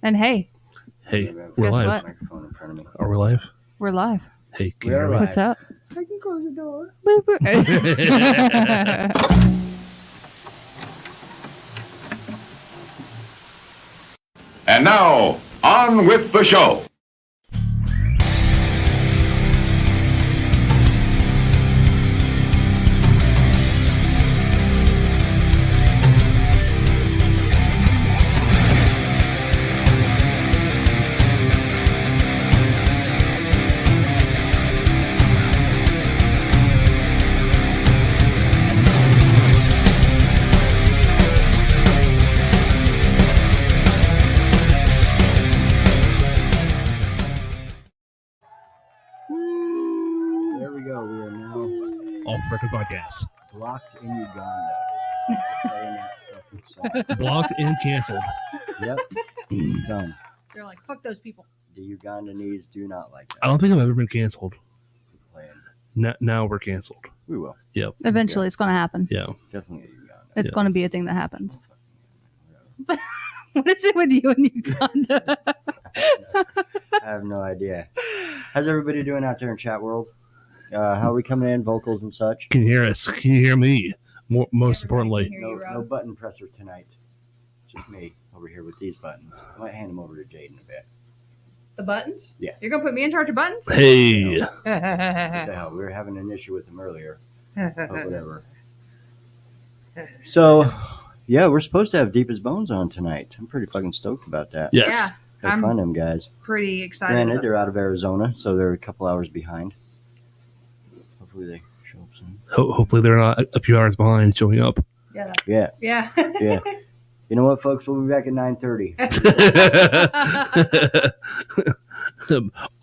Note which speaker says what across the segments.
Speaker 1: And hey,
Speaker 2: we're
Speaker 1: Guess
Speaker 2: live.
Speaker 1: what?
Speaker 3: Microphone in front of me.
Speaker 2: Are we live?
Speaker 1: we're live.
Speaker 2: Hey, can
Speaker 3: We
Speaker 2: you
Speaker 3: are
Speaker 2: hear me?
Speaker 3: live.
Speaker 1: What's up?
Speaker 3: I can close the door.
Speaker 1: Boop, boop.
Speaker 4: And now, on with the show.
Speaker 3: There we go. We are now
Speaker 2: Off the Record Podcast.
Speaker 3: blocked in Uganda. Playing that fucking song.
Speaker 2: Blocked and canceled.
Speaker 3: Yep. Done.
Speaker 1: They're like, fuck those people.
Speaker 3: The Ugandanese do not like
Speaker 2: I
Speaker 3: that.
Speaker 2: don't think I've ever been canceled.
Speaker 3: Plan.
Speaker 2: Now we're canceled.
Speaker 3: We will.
Speaker 2: Yep.
Speaker 1: Eventually, it's going to happen.
Speaker 2: Yeah.
Speaker 3: Definitely Uganda.
Speaker 1: It's
Speaker 2: Yeah.
Speaker 1: going to be a thing that happens. What is it with you and Uganda?
Speaker 3: I have no idea. How's everybody doing out there in chat world? How are we coming in? Vocals and such?
Speaker 2: Can you hear us? Can you hear me? Most importantly.
Speaker 1: Hear you,
Speaker 3: No
Speaker 1: Rob.
Speaker 3: button presser tonight. It's just me over here with these buttons. I might hand them over to Jade in a bit.
Speaker 1: The buttons?
Speaker 3: Yeah.
Speaker 1: You're going to put me in charge of buttons?
Speaker 2: Hey.
Speaker 3: What the hell? We were having an issue with them earlier. But whatever. So, yeah, we're supposed to have Deep as Bones on tonight. I'm pretty fucking stoked about that.
Speaker 2: Yes.
Speaker 3: Gotta
Speaker 1: I'm
Speaker 3: find them guys.
Speaker 1: pretty excited.
Speaker 3: Granted,
Speaker 1: about
Speaker 3: they're out of Arizona, so they're a couple hours behind. Hopefully they show up soon.
Speaker 2: Hopefully they're not a few hours behind showing up.
Speaker 1: Yeah.
Speaker 3: Yeah,
Speaker 1: Yeah.
Speaker 3: yeah. You know what, folks? We'll be back at 9:30.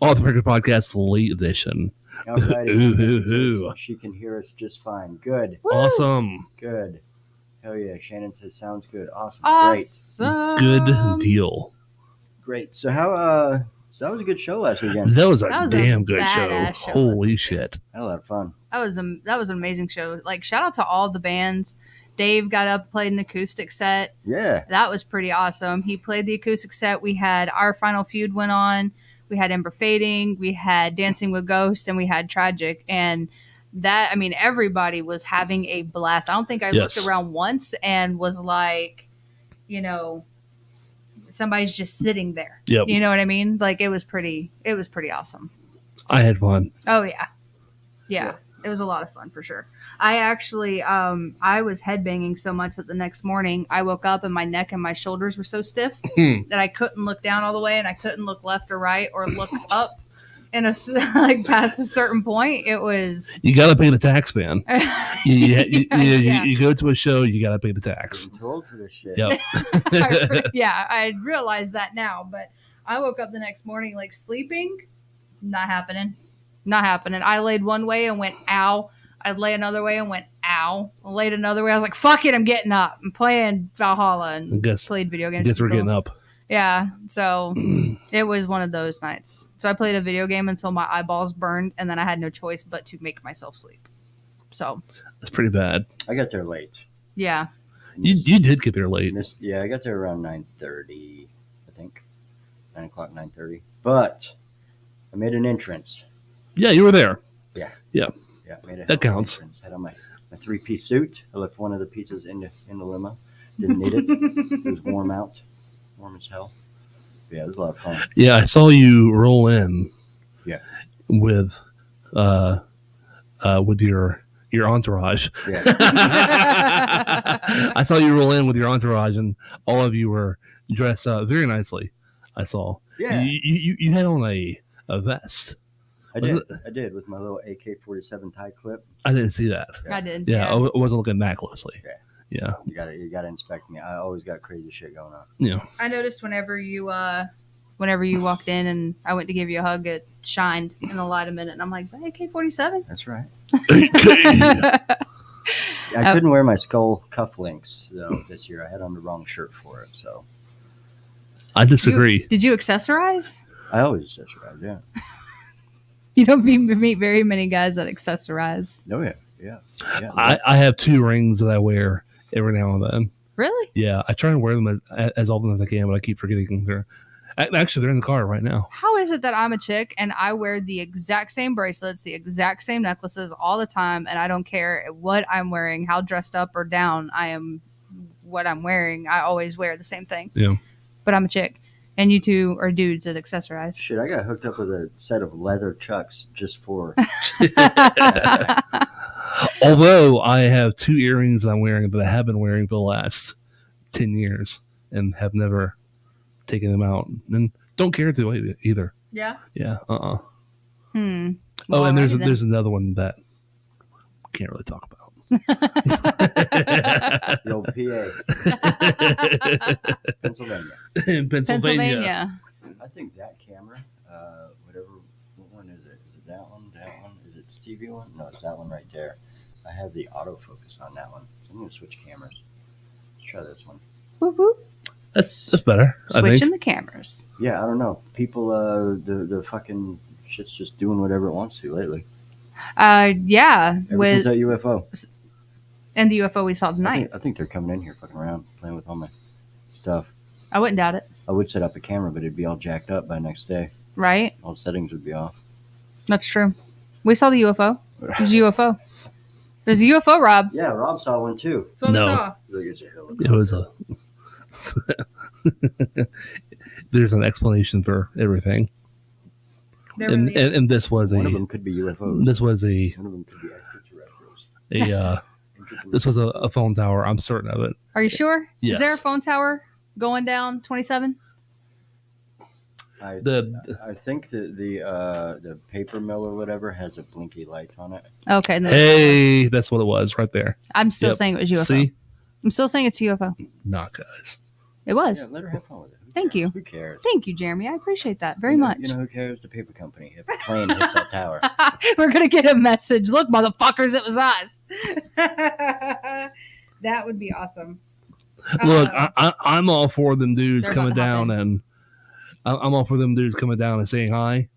Speaker 2: Off the Record Podcast late edition.
Speaker 3: Alrighty.
Speaker 2: Ooh, ooh, ooh.
Speaker 3: She can hear us just fine. Good,
Speaker 2: Awesome.
Speaker 3: good. Hell yeah. Shannon says sounds good. Awesome.
Speaker 1: Awesome.
Speaker 2: Good deal.
Speaker 3: Great. So how so that was a good show last weekend.
Speaker 2: That was a
Speaker 1: That was a
Speaker 2: damn good show.
Speaker 1: badass show.
Speaker 2: Holy shit.
Speaker 3: Had a lot of fun.
Speaker 1: That was an amazing show. Like, shout out to all the bands. Dave got up, played an acoustic set.
Speaker 3: Yeah.
Speaker 1: That was pretty awesome. He played the acoustic set. We had Our Final Feud went on. We had Ember Fading. We had Dancing with Ghosts, and we had Tragic. And that, I mean, everybody was having a blast. I don't think I
Speaker 2: Yes.
Speaker 1: looked around once and was like, somebody's just sitting there.
Speaker 2: Yep.
Speaker 1: You know what I mean? Like, it was pretty awesome.
Speaker 2: I had fun.
Speaker 1: Oh yeah. Yeah. It was a lot of fun for sure. I actually I was headbanging so much that the next morning I woke up and my neck and my shoulders were so stiff that I couldn't look down all the way and I couldn't look left or right or look up in like past a certain point. It was
Speaker 2: You gotta pay the tax, man.
Speaker 1: Yeah.
Speaker 2: You go to a show, you gotta pay the tax.
Speaker 3: I'm too old for this shit.
Speaker 2: Yep.
Speaker 1: I realized that now, but I woke up the next morning like sleeping, not happening. I laid one way and went ow. I lay another way and went ow. I laid another way. I was like, fuck it, I'm getting up. I'm playing Valhalla and
Speaker 2: Guess
Speaker 1: played video
Speaker 2: I
Speaker 1: games.
Speaker 2: guess we're
Speaker 1: Cool.
Speaker 2: getting up.
Speaker 1: Yeah, so it was one of those nights. So I played a video game until my eyeballs burned, and then I had no choice but to make myself sleep. So
Speaker 2: That's pretty bad.
Speaker 3: I got there late.
Speaker 1: yeah,
Speaker 2: You did get there late.
Speaker 3: Yeah, I got there around 9:30, I think. 9 o'clock, 9:30. But I made an entrance.
Speaker 2: Yeah, you were there.
Speaker 3: Yeah, I made a
Speaker 2: That counts.
Speaker 3: entrance. Had on my 3-piece suit. I left one of the pieces in the limo. Didn't need it. It was warm out. Warm as hell. Yeah, it was a lot of fun.
Speaker 2: Yeah, I saw you roll in.
Speaker 3: Yeah.
Speaker 2: With your entourage.
Speaker 3: Yeah.
Speaker 2: I saw you roll in with your entourage, and all of you were dressed up very nicely. I saw.
Speaker 3: Yeah.
Speaker 2: You had on a vest.
Speaker 3: I
Speaker 2: Was
Speaker 3: did. I did with my little AK-47 tie clip.
Speaker 2: I didn't see that.
Speaker 1: I did.
Speaker 2: Yeah, I wasn't looking that closely.
Speaker 3: Yeah.
Speaker 2: Yeah.
Speaker 3: You gotta inspect me. I always got crazy shit going on.
Speaker 2: Yeah.
Speaker 1: I noticed whenever you walked in and I went to give you a hug, it shined in the light a minute, and I'm like, is that AK-47?
Speaker 3: That's right.
Speaker 2: Okay.
Speaker 3: I couldn't wear my skull cufflinks though this year. I had on the wrong shirt for it, so
Speaker 2: I disagree.
Speaker 1: Did you accessorize?
Speaker 3: I always accessorize. Yeah.
Speaker 1: You don't meet very many guys that accessorize.
Speaker 3: Oh yeah. Yeah. Yeah.
Speaker 2: I have 2 rings that I wear every now and then.
Speaker 1: Really?
Speaker 2: Yeah, I try and wear them as often as I can, but I keep forgetting they're actually they're in the car right now.
Speaker 1: How is it that I'm a chick and I wear the exact same bracelets, the exact same necklaces all the time, and I don't care what I'm wearing, how dressed up or down I am, what I'm wearing. I always wear the same thing.
Speaker 2: Yeah.
Speaker 1: But I'm a chick, and you two are dudes that accessorize.
Speaker 3: Shit, I got hooked up with a set of leather chucks just for.
Speaker 2: Although I have 2 earrings I'm wearing that I have been wearing for the last 10 years and have never taken them out, and don't care to either.
Speaker 1: Yeah.
Speaker 2: Yeah.
Speaker 1: Well,
Speaker 2: And
Speaker 1: alrighty then.
Speaker 2: there's another one that can't really talk about.
Speaker 3: The old PA, Pennsylvania.
Speaker 2: In Pennsylvania.
Speaker 1: Pennsylvania.
Speaker 3: I think that camera, what one is it? Is it that one? That one? Is it the TV one? No, it's that one right there. I have the autofocus on that one. So I'm going to switch cameras. Let's try this one.
Speaker 1: Whoop, whoop.
Speaker 2: That's better. I
Speaker 1: Switching
Speaker 2: think.
Speaker 1: the cameras.
Speaker 3: Yeah, I don't know. People, the fucking shit's just doing whatever it wants to lately.
Speaker 1: Yeah.
Speaker 3: Ever since that UFO.
Speaker 1: And the UFO we saw
Speaker 3: I
Speaker 1: tonight.
Speaker 3: think they're coming in here fucking around, playing with all my stuff.
Speaker 1: I wouldn't doubt it.
Speaker 3: I would set up a camera, but it'd be all jacked up by next day.
Speaker 1: Right?
Speaker 3: All the settings would be off.
Speaker 1: That's true. We saw the UFO. There's a UFO. There's a UFO, Rob.
Speaker 3: Yeah, Rob saw one too.
Speaker 1: That's what
Speaker 2: No.
Speaker 1: we saw.
Speaker 3: Look, it's a helicopter.
Speaker 2: It was a. There's an explanation for everything,
Speaker 1: There
Speaker 2: and,
Speaker 1: really is.
Speaker 2: and this was
Speaker 3: One of
Speaker 2: a
Speaker 3: them could be UFOs.
Speaker 2: this was a
Speaker 3: One of them could be extraterrestrials.
Speaker 2: this was a phone tower. I'm certain of it.
Speaker 1: Are you sure?
Speaker 2: Yes.
Speaker 1: Is there a phone tower going down 27?
Speaker 3: I
Speaker 2: The
Speaker 3: think that the paper mill or whatever has a blinky light on it.
Speaker 1: Okay. then-
Speaker 2: hey, that's what it was right there.
Speaker 1: I'm still
Speaker 2: Yep.
Speaker 1: saying it was UFO.
Speaker 2: See,
Speaker 1: I'm still saying it's UFO.
Speaker 2: not guys.
Speaker 1: It was.
Speaker 3: Yeah, let her have fun with it. Who
Speaker 1: Thank
Speaker 3: cares?
Speaker 1: you.
Speaker 3: Who cares?
Speaker 1: Thank you, Jeremy. I appreciate that very
Speaker 3: You know-
Speaker 1: much.
Speaker 3: You know who cares? The paper company. If a plane hits that tower.
Speaker 1: We're going to get a message. Look, motherfuckers, it was us. That would be awesome.
Speaker 2: Look, I'm all for them dudes
Speaker 1: They're
Speaker 2: coming
Speaker 1: about to hop
Speaker 2: down, and I'm all for them dudes coming down and saying hi,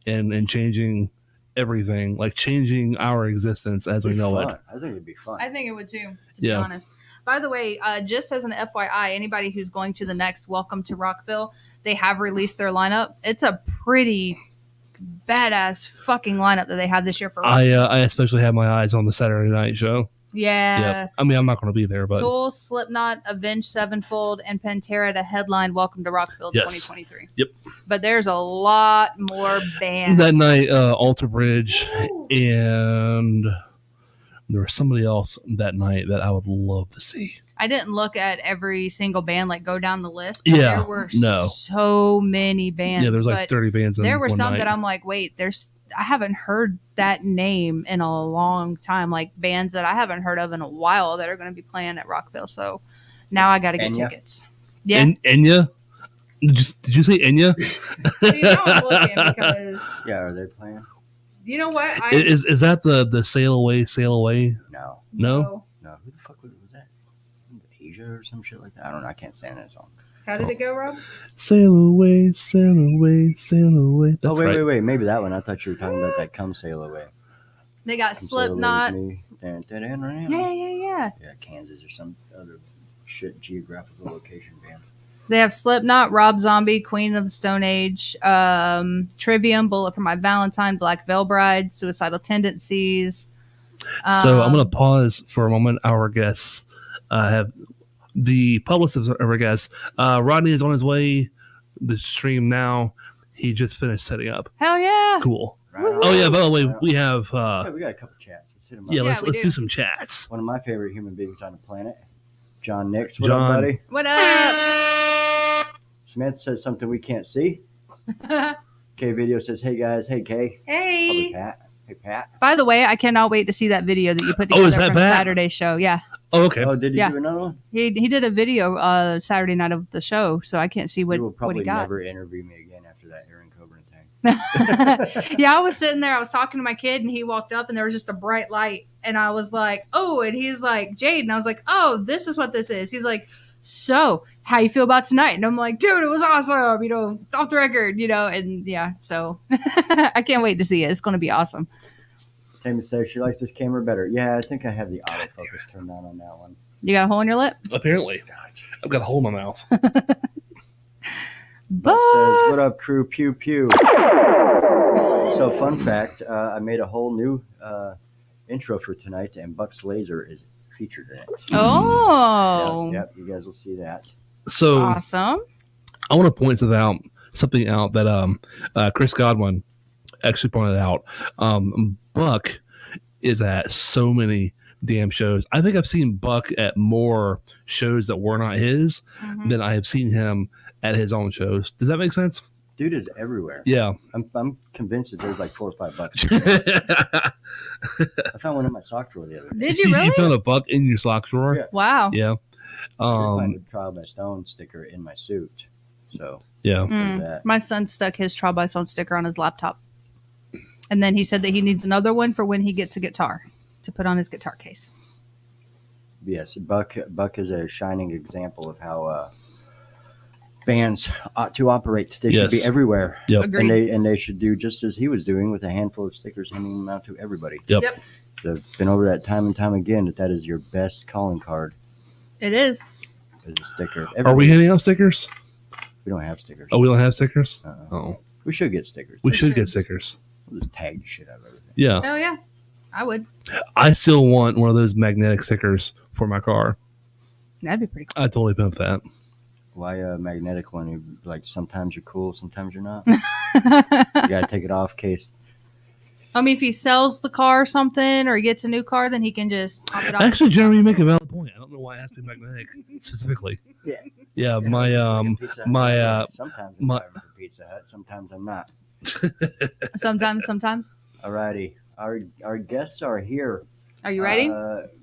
Speaker 2: and changing everything, like changing our existence as we
Speaker 3: It'd be
Speaker 2: know
Speaker 3: fun.
Speaker 2: it.
Speaker 3: I think it'd be fun.
Speaker 1: I think it would too, to be
Speaker 2: Yeah.
Speaker 1: honest. By the way, just as an FYI, anybody who's going to the next Welcome to Rockville, they have released their lineup. It's a pretty badass fucking lineup that they have this year for Rockville.
Speaker 2: I especially have my eyes on the Saturday night show.
Speaker 1: Yeah.
Speaker 2: Yep. I mean, I'm not going to be there, but
Speaker 1: Tool, Slipknot, Avenged Sevenfold, and Pantera to headline Welcome to Rockville
Speaker 2: Yes.
Speaker 1: 2023.
Speaker 2: Yep.
Speaker 1: But there's a lot more bands.
Speaker 2: that night, Alter Bridge, and there was somebody else that night that I would love to see.
Speaker 1: I didn't look at every single band, like go down the list. But
Speaker 2: Yeah,
Speaker 1: there were
Speaker 2: no.
Speaker 1: so many bands.
Speaker 2: Yeah, there's like
Speaker 1: but
Speaker 2: 30 bands.
Speaker 1: there
Speaker 2: in
Speaker 1: were
Speaker 2: one
Speaker 1: some
Speaker 2: night.
Speaker 1: that I'm like, wait, I haven't heard that name in a long time. Like bands that I haven't heard of in a while that are going to be playing at Rockville. So now I got to get
Speaker 3: Enya?
Speaker 1: tickets. Yeah.
Speaker 2: Enya? Did you say Enya?
Speaker 1: See, now I'm looking because
Speaker 3: Yeah, are they playing?
Speaker 1: you know what?
Speaker 2: Is that the sail away, sail away?
Speaker 3: No.
Speaker 2: No?
Speaker 3: No. Who the fuck was that? Asia or some shit like that? I don't know. I can't stand that song.
Speaker 1: How did it go, Rob?
Speaker 2: Sail away, sail away, sail away. That's
Speaker 3: oh, wait,
Speaker 2: right.
Speaker 3: wait. Maybe that one. I thought you were talking about that Come Sail Away.
Speaker 1: They got
Speaker 3: Come Sail Away with
Speaker 1: Slipknot.
Speaker 3: Me. Dun, dun, dun, dun, dun.
Speaker 1: Yeah.
Speaker 3: Yeah, Kansas or some other shit geographical location band.
Speaker 1: They have Slipknot, Rob Zombie, Queen of the Stone Age, Trivium, Bullet for My Valentine, Black Veil Bride, Suicidal Tendencies.
Speaker 2: So I'm going to pause for a moment. Our guests have the publicist of our guests. Rodney is on his way. The stream now. He just finished setting up.
Speaker 1: Hell yeah.
Speaker 2: Cool.
Speaker 3: Right on.
Speaker 2: Oh yeah. By the way,
Speaker 3: Right on.
Speaker 2: we have.
Speaker 3: Yeah, we got a couple chats. Let's hit them up.
Speaker 2: Yeah,
Speaker 1: Yeah,
Speaker 2: let's
Speaker 1: we
Speaker 2: do
Speaker 1: do.
Speaker 2: some chats.
Speaker 3: One of my favorite human beings on the planet, John Nix. What
Speaker 2: John.
Speaker 3: up, buddy?
Speaker 1: What up?
Speaker 3: Samantha says something we can't see. K Video says, hey guys, hey K. Probably
Speaker 1: Hey.
Speaker 3: Pat. Hey Pat.
Speaker 1: By the way, I cannot wait to see that video that you put
Speaker 2: Oh,
Speaker 1: together
Speaker 2: is that
Speaker 1: from
Speaker 2: Pat?
Speaker 1: Saturday's show. Yeah.
Speaker 2: Oh, okay.
Speaker 3: Oh, did you
Speaker 1: Yeah.
Speaker 3: do another one?
Speaker 1: He did a video Saturday night of the show, so I can't see
Speaker 3: You will
Speaker 1: what
Speaker 3: probably
Speaker 1: he got.
Speaker 3: never interview me again after that Aaron Coburn thing.
Speaker 1: Yeah, I was sitting there, I was talking to my kid, and he walked up, and there was just a bright light, and I was like, oh, and he's like, Jade, and I was like, oh, this is what this is. He's like, so, how you feel about tonight? And I'm like, dude, it was awesome, off the record, and yeah, so I can't wait to see it. It's going to be awesome.
Speaker 3: Tammy says she likes this camera better. Yeah, I think I have the autofocus turned on that one.
Speaker 1: You got a hole in your lip?
Speaker 2: Apparently, I've got a hole in my mouth.
Speaker 3: Buck says, "What up, crew? Pew pew." So, fun fact: I made a whole new intro for tonight, and Buck's laser is featured in it.
Speaker 1: Oh.
Speaker 3: Yep, you guys will see that.
Speaker 2: So
Speaker 1: Awesome.
Speaker 2: I want to point something out that Chris Godwin actually pointed out. Buck is at so many damn shows. I think I've seen Buck at more shows that were not his than I have seen him at his own shows. Does that make sense?
Speaker 3: Dude is everywhere.
Speaker 2: Yeah.
Speaker 3: I'm convinced that there's like 4 or 5 bucks.
Speaker 2: I
Speaker 3: I found one in my sock drawer the other day.
Speaker 1: Did you really?
Speaker 2: You found a buck in your sock drawer?
Speaker 3: Yeah.
Speaker 1: Wow.
Speaker 2: Yeah.
Speaker 3: I find a Trial by Stone sticker in my suit. So
Speaker 2: Yeah.
Speaker 1: Mm.
Speaker 3: that.
Speaker 1: My son stuck his Trial by Stone sticker on his laptop. And then he said that he needs another one for when he gets a guitar to put on his guitar case.
Speaker 3: Yes, Buck is a shining example of how bands ought to operate. They should be
Speaker 2: Yes.
Speaker 3: everywhere.
Speaker 2: Yep.
Speaker 1: Agreed.
Speaker 3: And they should do just as he was doing with a handful of stickers, handing them out to everybody.
Speaker 2: Yep.
Speaker 1: Yep.
Speaker 3: So I've been over that time and time again that is your best calling card
Speaker 1: It is.
Speaker 3: is a sticker.
Speaker 2: Are we handing out stickers?
Speaker 3: We don't have stickers.
Speaker 2: Oh, we don't have stickers?
Speaker 3: Uh-uh.
Speaker 2: Oh.
Speaker 3: We should get stickers.
Speaker 2: We
Speaker 1: We
Speaker 2: should
Speaker 1: should.
Speaker 2: get stickers.
Speaker 3: We'll just tag the shit out of everything.
Speaker 2: Yeah.
Speaker 1: Oh, yeah. I would.
Speaker 2: I still want one of those magnetic stickers for my car.
Speaker 1: That'd be pretty
Speaker 2: I totally pimp that.
Speaker 3: Why a magnetic one? Like sometimes you're cool, sometimes you're not.
Speaker 1: cool.
Speaker 3: You gotta take it off in case.
Speaker 1: I mean, if he sells the car or something, or he gets a new car, then he can just pop it off.
Speaker 2: Actually, Jeremy, you make a valid point. I don't know why it has to be magnetic specifically.
Speaker 3: Yeah.
Speaker 2: Yeah,
Speaker 3: Yeah,
Speaker 2: my
Speaker 3: like Pizza Hut.
Speaker 2: my
Speaker 3: Sometimes I'm
Speaker 2: my-
Speaker 3: driving for Pizza Hut, sometimes I'm not.
Speaker 1: Sometimes.
Speaker 3: Alrighty, our guests are here.
Speaker 1: Are you ready?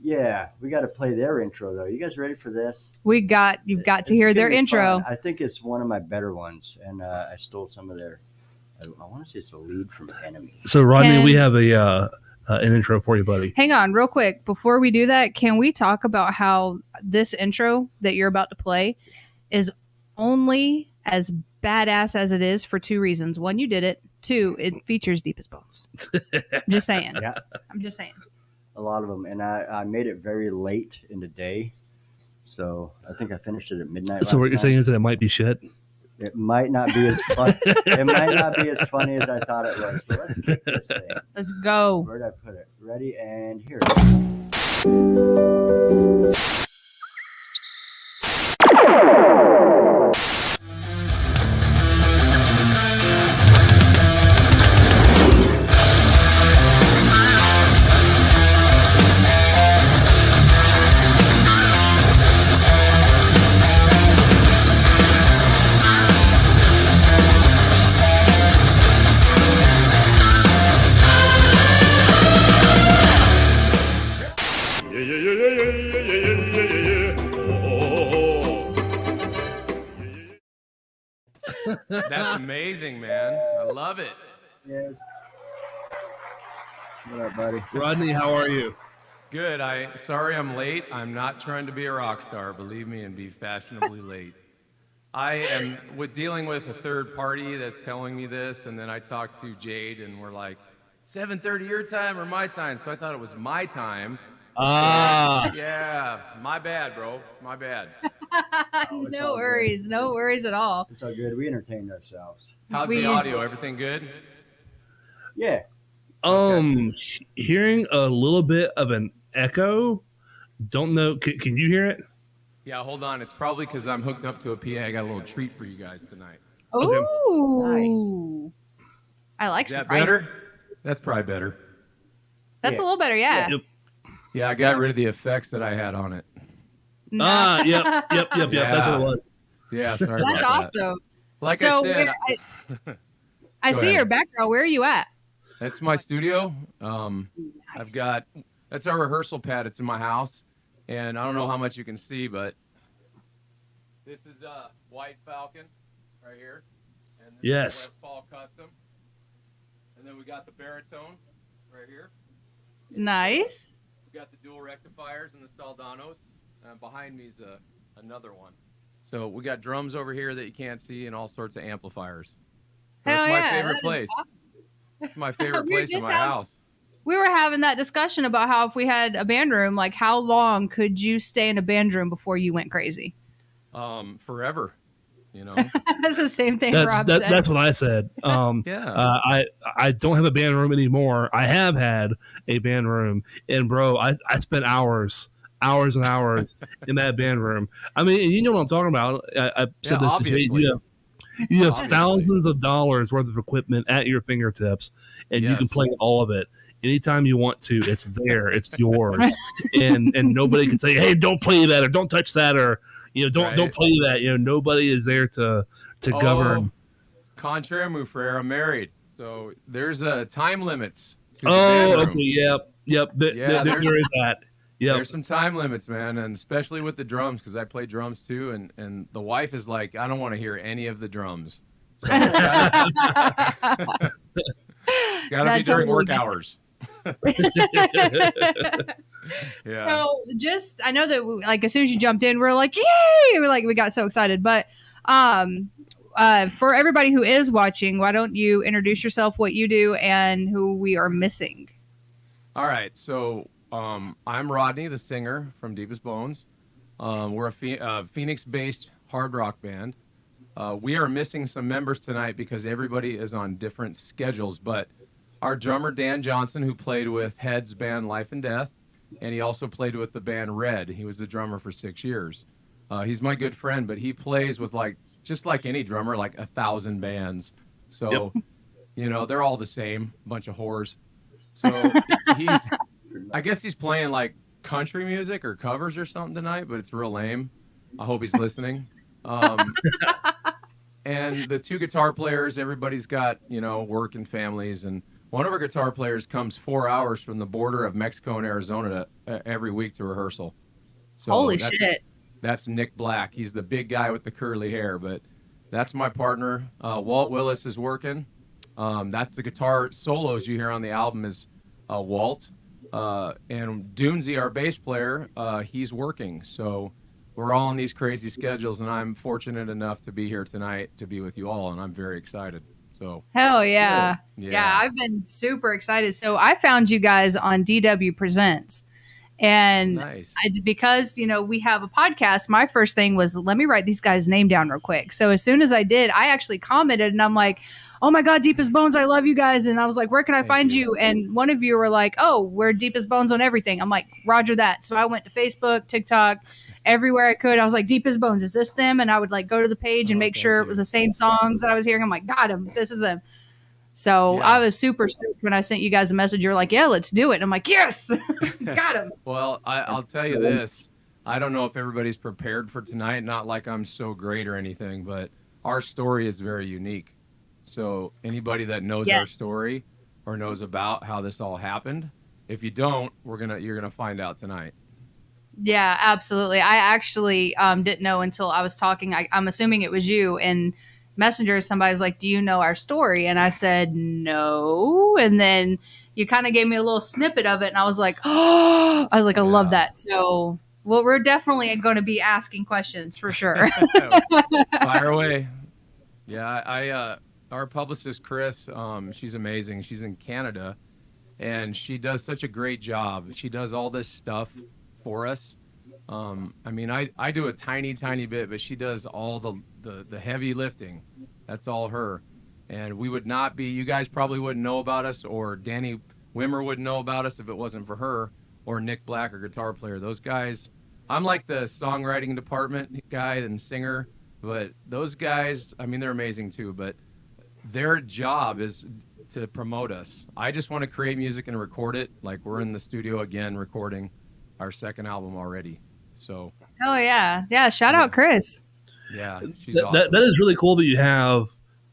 Speaker 3: Yeah, we got to play their intro though. You guys ready for this?
Speaker 1: You've got to
Speaker 3: This is
Speaker 1: hear
Speaker 3: gonna
Speaker 1: their
Speaker 3: be
Speaker 1: intro.
Speaker 3: fun. I think it's one of my better ones, and I stole some of their. I want to say it's a lead from Enemy.
Speaker 2: So Rodney,
Speaker 1: Can-
Speaker 2: we have an intro for you, buddy.
Speaker 1: Hang on, real quick. Before we do that, can we talk about how this intro that you're about to play is only as badass as it is for 2 reasons. 1, you did it. 2, it features Deepest Bones. Just saying.
Speaker 3: Yeah.
Speaker 1: I'm just saying.
Speaker 3: A lot of them, and I made it very late in the day, so I think I finished it at midnight.
Speaker 2: So what
Speaker 3: last
Speaker 2: you're
Speaker 3: night.
Speaker 2: saying is that it might be shit.
Speaker 3: It might not be as fun. It might not be as funny as I thought it was. But let's kick this thing.
Speaker 1: Let's go.
Speaker 3: Where'd I put it? Ready and here.
Speaker 5: That's amazing, man. I love it.
Speaker 3: Yes. What up, buddy?
Speaker 2: Rodney, how are you?
Speaker 5: Good. Sorry I'm late. I'm not trying to be a rock star, believe me, and be fashionably late. I am dealing with a third party that's telling me this, and then I talked to Jade, and we're like, 7:30 your time or my time? So I thought it was my time. Yeah, my bad, bro. My bad.
Speaker 3: Oh, it's
Speaker 1: No
Speaker 3: all
Speaker 1: worries. No worries at all.
Speaker 3: It's all good. We entertained ourselves.
Speaker 5: How's
Speaker 1: We-
Speaker 5: the audio? Everything good?
Speaker 3: Yeah.
Speaker 2: Hearing a little bit of an echo. Don't know. Can you hear it?
Speaker 5: Yeah, hold on. It's probably because I'm hooked up to a PA. I got a little treat for you guys tonight.
Speaker 2: Okay.
Speaker 1: Ooh. I like
Speaker 5: Is that
Speaker 1: surprise.
Speaker 5: better? That's probably better.
Speaker 1: That's a little better, yeah.
Speaker 2: Yep.
Speaker 5: Yeah, I got rid of the effects that I had on it.
Speaker 1: Nah.
Speaker 2: Yep. That's what
Speaker 5: Yeah.
Speaker 2: it was.
Speaker 5: Yeah, sorry
Speaker 1: That's
Speaker 5: about that.
Speaker 1: awesome.
Speaker 5: Like
Speaker 1: So
Speaker 5: I said,
Speaker 1: I
Speaker 5: Go
Speaker 1: see
Speaker 5: ahead.
Speaker 1: your background. Where are you at?
Speaker 5: that's my studio. I've got that's our rehearsal pad. It's in my house, and I don't know how much you can see, but this is a White Falcon right here, and this
Speaker 2: Yes.
Speaker 5: is a Les Paul Custom, and then we got the baritone right here.
Speaker 1: Nice.
Speaker 5: We got the dual rectifiers and the Staldanos. Behind me is another one. So we got drums over here that you can't see, and all sorts of amplifiers.
Speaker 1: Hell
Speaker 5: That's
Speaker 1: yeah.
Speaker 5: my favorite
Speaker 1: that is
Speaker 5: place.
Speaker 1: awesome.
Speaker 5: It's my favorite
Speaker 1: We
Speaker 5: place in
Speaker 1: just
Speaker 5: my
Speaker 1: have-
Speaker 5: house.
Speaker 1: We were having that discussion about how if we had a band room, like how long could you stay in a band room before you went crazy?
Speaker 5: Forever. You know.
Speaker 1: That's the same thing Rob said.
Speaker 2: That's what I said.
Speaker 5: Yeah.
Speaker 2: I don't have a band room anymore. I have had a band room, and bro, I spent hours and hours in that band room. I mean, and you know what I'm talking about. I said this to Jay. You have thousands of dollars worth of equipment at your fingertips, and you can play all of it anytime you want to. It's there. It's yours, and nobody can say, "Hey, don't play that," or "Don't touch that," or don't play that. Nobody is there to govern.
Speaker 5: Contraire, mon frere, I'm married, so there's time limits.
Speaker 2: Okay, yep. There is that. Yep.
Speaker 5: There's some time limits, man, and especially with the drums, because I play drums too, and the wife is like, I don't want to hear any of the drums. So it's got to be during work hours. Yeah.
Speaker 1: So I know that like as soon as you jumped in, we're like, yay! We got so excited. But for everybody who is watching, why don't you introduce yourself, what you do, and who we are missing?
Speaker 5: All right, so. I'm Rodney, the singer from Deepest Bones. We're a Phoenix-based hard rock band. We are missing some members tonight because everybody is on different schedules, but our drummer, Dan Johnson, who played with Head's band Life and Death, and he also played with the band Red. He was the drummer for 6 years. He's my good friend, but he plays with just like any drummer, like 1,000 bands. So, they're all the same, bunch of whores. So I guess he's playing like country music or covers or something tonight, but it's real lame. I hope he's listening. And the two guitar players, everybody's got, work and families. And one of our guitar players comes 4 hours from the border of Mexico and Arizona every week to rehearsal. So
Speaker 1: holy shit.
Speaker 5: That's Nick Black. He's the big guy with the curly hair, but that's my partner. Walt Willis is working. That's the guitar solos you hear on the album is Walt. And Doonesy, our bass player, he's working. So we're all on these crazy schedules, and I'm fortunate enough to be here tonight to be with you all, and I'm very excited. So
Speaker 1: hell yeah. Yeah, I've been super excited. So I found you guys on DW Presents. And
Speaker 5: nice.
Speaker 1: Because, we have a podcast, my first thing was, let me write these guys' name down real quick. So as soon as I did, I actually commented, and I'm like, oh my God, Deepest Bones, I love you guys. And I was like, where can I find you? And one of you were like, oh, we're Deepest Bones on everything. I'm like, roger that. So I went to Facebook, TikTok, everywhere I could. I was like, Deepest Bones, is this them? And I would go to the page and make sure it was the same songs that I was hearing. I'm like, got him. This is them. So I was super stoked when I sent you guys a message. You're like, yeah, let's do it. And I'm like, yes, got him.
Speaker 5: Well, I'll tell you this. I don't know if everybody's prepared for tonight. Not like I'm so great or anything, but our story is very unique. So anybody that knows our story or knows about how this all happened, if you don't, you're gonna find out tonight.
Speaker 1: Yeah, absolutely. I actually didn't know until I was talking. I'm assuming it was you in Messenger. Somebody's like, do you know our story? And I said, no. And then you kind of gave me a little snippet of it. And I was like, I love that. So, well, we're definitely going to be asking questions for sure.
Speaker 5: Fire away. Yeah, our publicist, Chris, she's amazing. She's in Canada, and she does such a great job. She does all this stuff for us. I do a tiny bit, but she does all the heavy lifting. That's all her. And we would not be, you guys probably wouldn't know about us, or Danny Wimmer wouldn't know about us if it wasn't for her, or Nick Black, our guitar player. Those guys, I'm like the songwriting department guy and singer, but those guys, they're amazing too, but their job is to promote us. I just want to create music and record it. Like, we're in the studio again recording our second album already. So. Oh
Speaker 1: yeah. Shout out Chris.
Speaker 5: Yeah, she's awesome.
Speaker 2: That is really cool that you have,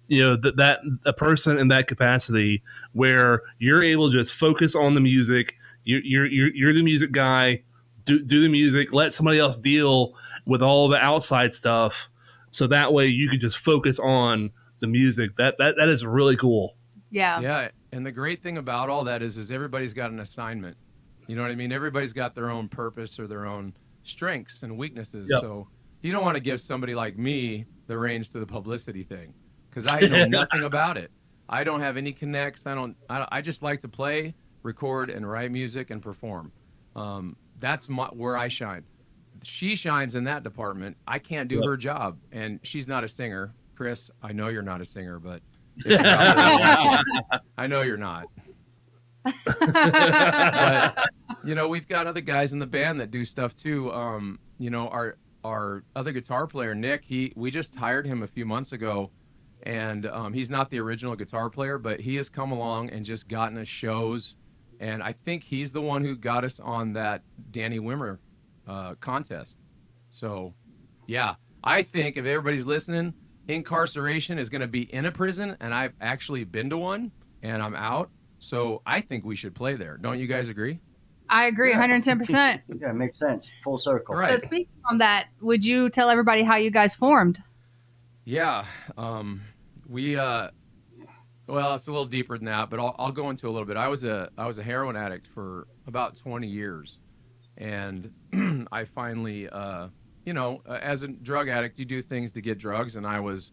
Speaker 2: that a person in that capacity where you're able to just focus on the music. You're the music guy. Do the music. Let somebody else deal with all the outside stuff. So that way you can just focus on the music. That is really cool.
Speaker 1: Yeah.
Speaker 5: Yeah, and the great thing about all that is everybody's got an assignment. You know what I mean? Everybody's got their own purpose or their own strengths and weaknesses. Yep. So you don't want to give somebody like me the reins to the publicity thing, because I know nothing about it. I don't have any connects. I just like to play, record and write music and perform. That's where I shine. She shines in that department. I can't do her job, and she's not a singer. Chris, I know you're not a singer, but I know you're not. But we've got other guys in the band that do stuff too. Our other guitar player, Nick, we just hired him a few months ago, and he's not the original guitar player, but he has come along and just gotten us shows, and I think he's the one who got us on that Danny Wimmer contest. So, yeah, I think if everybody's listening, incarceration is going to be in a prison, and I've actually been to one, and I'm out. So I think we should play there. Don't you guys agree?
Speaker 1: I agree 110%.
Speaker 3: Yeah, it makes sense. Full circle.
Speaker 5: Right.
Speaker 1: So speaking on that, would you tell everybody how you guys formed?
Speaker 5: Yeah. Well, it's a little deeper than that, but I'll go into a little bit. I was a heroin addict for about 20 years. And I finally, as a drug addict, you do things to get drugs. And I was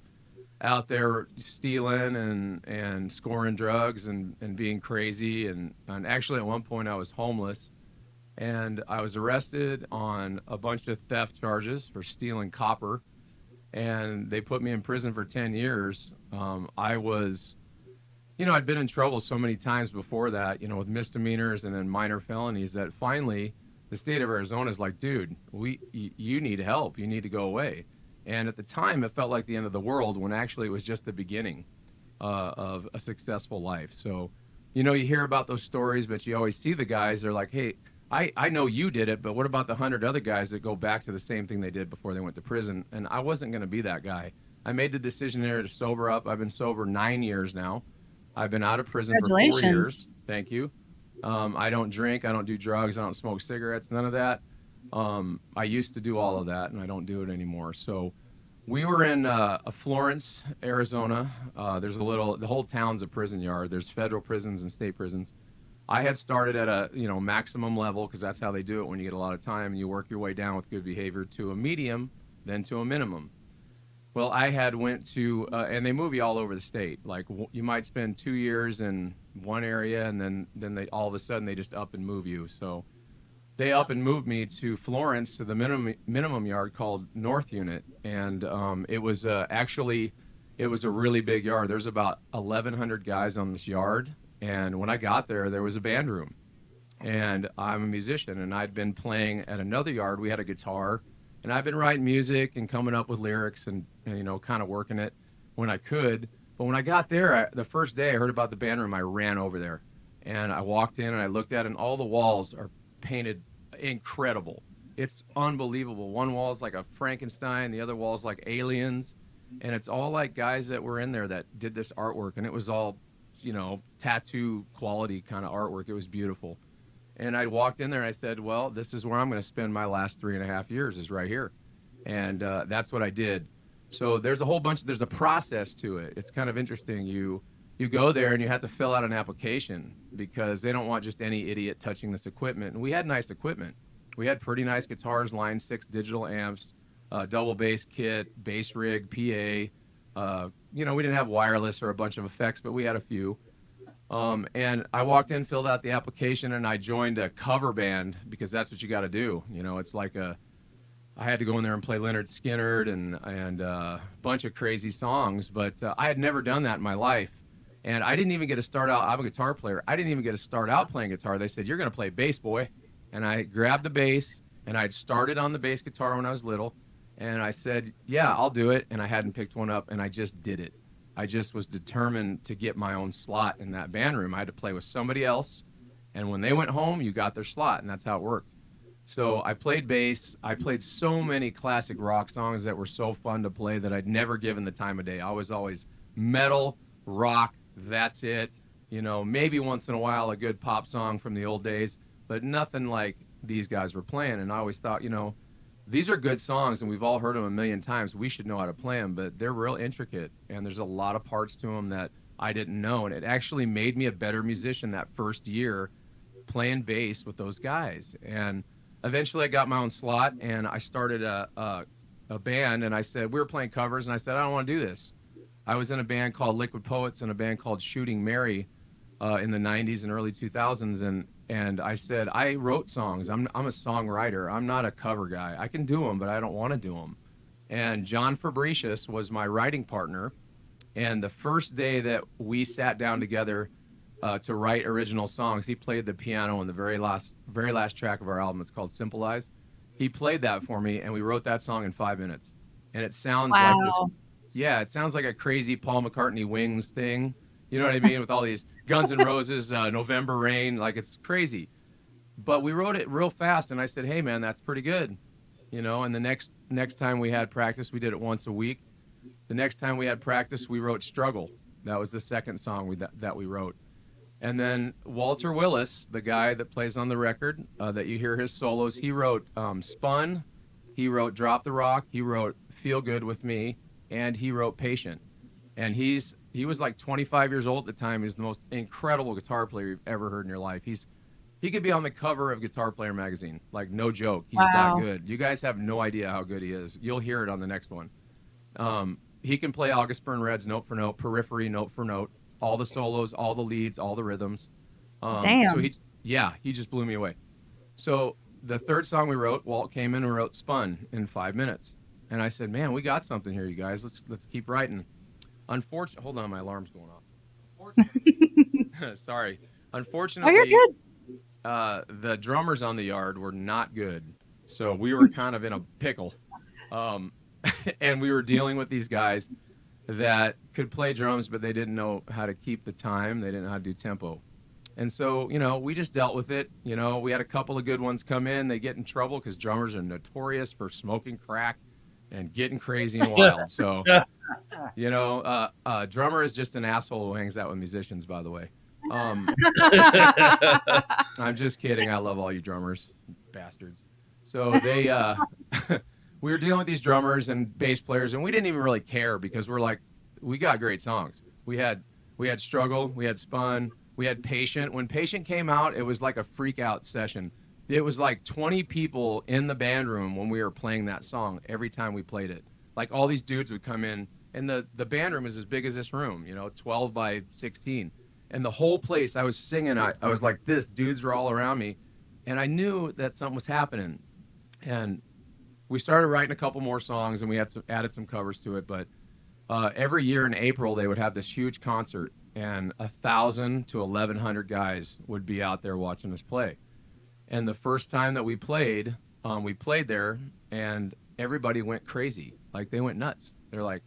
Speaker 5: out there stealing and scoring drugs and being crazy. And actually, at one point, I was homeless. And I was arrested on a bunch of theft charges for stealing copper. And they put me in prison for 10 years. I was, I'd been in trouble so many times before that, with misdemeanors and then minor felonies, that finally the state of Arizona is like, dude, you need help. You need to go away. And at the time, it felt like the end of the world, when actually it was just the beginning of a successful life. So, you hear about those stories, but you always see the guys, they're like, hey, I know you did it, but what about the 100 other guys that go back to the same thing they did before they went to prison? And I wasn't going to be that guy. I made the decision there to sober up. I've been sober 9 years now. I've been out of prison for 4 years. Thank you. I don't drink. I don't do drugs. I don't smoke cigarettes. None of that. I used to do all of that, and I don't do it anymore. So we were in Florence, Arizona. The whole town's a prison yard. There's federal prisons and state prisons. I had started at a maximum level, because that's how they do it when you get a lot of time. You work your way down with good behavior to a medium, then to a minimum. Well, I had went to, and they move you all over the state. Like, you might spend 2 years in one area, and then they all of a sudden they just up and move you. So they up and moved me to Florence, to the minimum yard called North Unit, and it was a really big yard. There's about 1,100 guys on this yard, and when I got there was a band room, and I'm a musician, and I'd been playing at another yard. We had a guitar. And I've been writing music and coming up with lyrics and kind of working it when I could. But when I got there, the first day I heard about the band room, I ran over there. And I walked in and I looked at it, and all the walls are painted incredible. It's unbelievable. One wall is like a Frankenstein. The other wall is like aliens. And it's all like guys that were in there that did this artwork. And it was all, tattoo quality kind of artwork. It was beautiful. And I walked in there and I said, well, this is where I'm going to spend my last 3.5 years, is right here. And that's what I did. So there's a process to it. It's kind of interesting. You go there and you have to fill out an application, because they don't want just any idiot touching this equipment. And we had nice equipment. We had pretty nice guitars, Line 6 digital amps, double bass kit, bass rig, PA. We didn't have wireless or a bunch of effects, but we had a few. And I walked in, filled out the application, and I joined a cover band, because that's what you got to do. It's like I had to go in there and play Lynyrd Skynyrd and a bunch of crazy songs, but I had never done that in my life. And I didn't even get to start out. I'm a guitar player. I didn't even get to start out playing guitar. They said, you're going to play bass, boy. And I grabbed the bass, and I'd started on the bass guitar when I was little. And I said, yeah, I'll do it. And I hadn't picked one up, and I just did it. I just was determined to get my own slot in that band room. I had to play with somebody else, and when they went home, you got their slot, and that's how it worked. So I played bass. I played so many classic rock songs that were so fun to play that I'd never given the time of day. I was always metal, rock, that's it. Maybe once in a while a good pop song from the old days, but nothing like these guys were playing. And I always thought, these are good songs, and we've all heard them a million times. We should know how to play them, but they're real intricate, and there's a lot of parts to them that I didn't know, and it actually made me a better musician that first year playing bass with those guys. And eventually I got my own slot, and I started a band, and I said, we were playing covers, and I said, I don't want to do this. I was in a band called Liquid Poets and a band called Shooting Mary, in the 90s and early 2000s, and I said, I wrote songs. I'm a songwriter. I'm not a cover guy. I can do them, but I don't want to do them. And John Fabricius was my writing partner. And the first day that we sat down together to write original songs, he played the piano on the very last track of our album. It's called Simple Eyes. He played that for me, and we wrote that song in 5 minutes. And it sounds like this. Yeah, it sounds like a crazy Paul McCartney Wings thing. You know what I mean? With all these Guns N' Roses, November Rain, like it's crazy. But we wrote it real fast, and I said, hey, man, that's pretty good. You know, and the next time we had practice, we did it once a week. The next time we had practice, we wrote Struggle. That was the second song that we wrote. And then Walter Willis, the guy that plays on the record, that you hear his solos, he wrote Spun, he wrote Drop the Rock, he wrote Feel Good With Me, and he wrote Patient. And he was like 25 years old at the time. He's the most incredible guitar player you've ever heard in your life. He could be on the cover of Guitar Player magazine, like no joke. He's that good. You guys have no idea how good he is. You'll hear it on the next one. He can play August Burns Red's note for note, Periphery note for note, all the solos, all the leads, all the rhythms.
Speaker 1: Damn.
Speaker 5: So he just blew me away. So the third song we wrote, Walt came in and wrote Spun in 5 minutes. And I said, man, we got something here, you guys. Let's keep writing. Unfortunately, hold on, my alarm's going off. Sorry. Unfortunately,
Speaker 1: Oh, you're good.
Speaker 5: The drummers on the yard were not good. So we were kind of in a pickle. And we were dealing with these guys that could play drums, but they didn't know how to keep the time. They didn't know how to do tempo. And so, you know, we just dealt with it. You know, we had a couple of good ones come in. They get in trouble because drummers are notorious for smoking crack and getting crazy and wild. So, you know, drummer is just an asshole who hangs out with musicians, by the way. I'm just kidding. I love all you drummers, bastards. So they, we were dealing with these drummers and bass players, and we didn't even really care because we're like, we got great songs. We had Struggle, we had Spun, we had Patient. When Patient came out, it was like a freak out session. It was like 20 people in the band room when we were playing that song every time we played it. Like all these dudes would come in, and the band room is as big as this room, you know, 12 by 16. And the whole place, I was singing, I was like this, dudes were all around me, and I knew that something was happening. And we started writing a couple more songs, and we had added some covers to it. But every year in April, they would have this huge concert, and 1,000 to 1,100 guys would be out there watching us play. And the first time that we played there, and everybody went crazy. Like, they went nuts. They're like,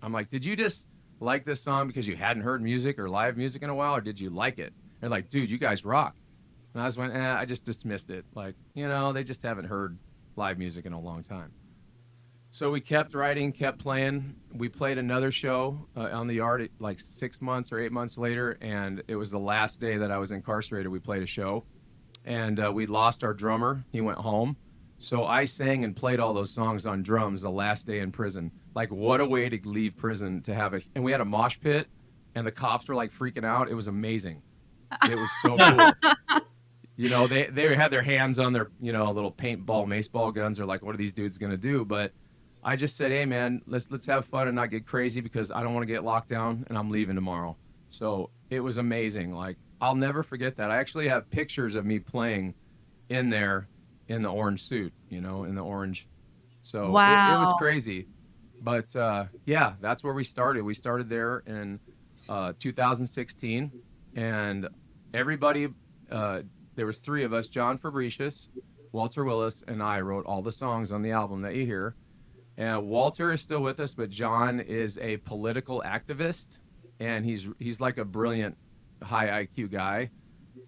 Speaker 5: I'm like, did you just like this song because you hadn't heard music or live music in a while, or did you like it? They're like, dude, you guys rock. And I was went, I just dismissed it. Like, you know, they just haven't heard live music in a long time. So we kept writing, kept playing. We played another show on the yard like 6 months or 8 months later, and it was the last day that I was incarcerated. We played a show, and we lost our drummer. He went home. So I sang and played all those songs on drums the last day in prison. Like, what a way to leave prison to have and we had a mosh pit, and the cops were like freaking out. It was amazing. It was so cool. You know, they had their hands on their, you know, little paintball, maceball guns. They're like, what are these dudes going to do? But I just said, hey, man, let's have fun and not get crazy because I don't want to get locked down, and I'm leaving tomorrow. So it was amazing. Like, I'll never forget that. I actually have pictures of me playing in there in the orange suit, you know, in the orange. So
Speaker 1: wow.
Speaker 5: It was crazy. But, yeah, that's where we started. We started there in 2016, and everybody there was three of us, John Fabricius, Walter Willis, and I wrote all the songs on the album that you hear. And Walter is still with us, but John is a political activist, and he's like a brilliant, high IQ guy.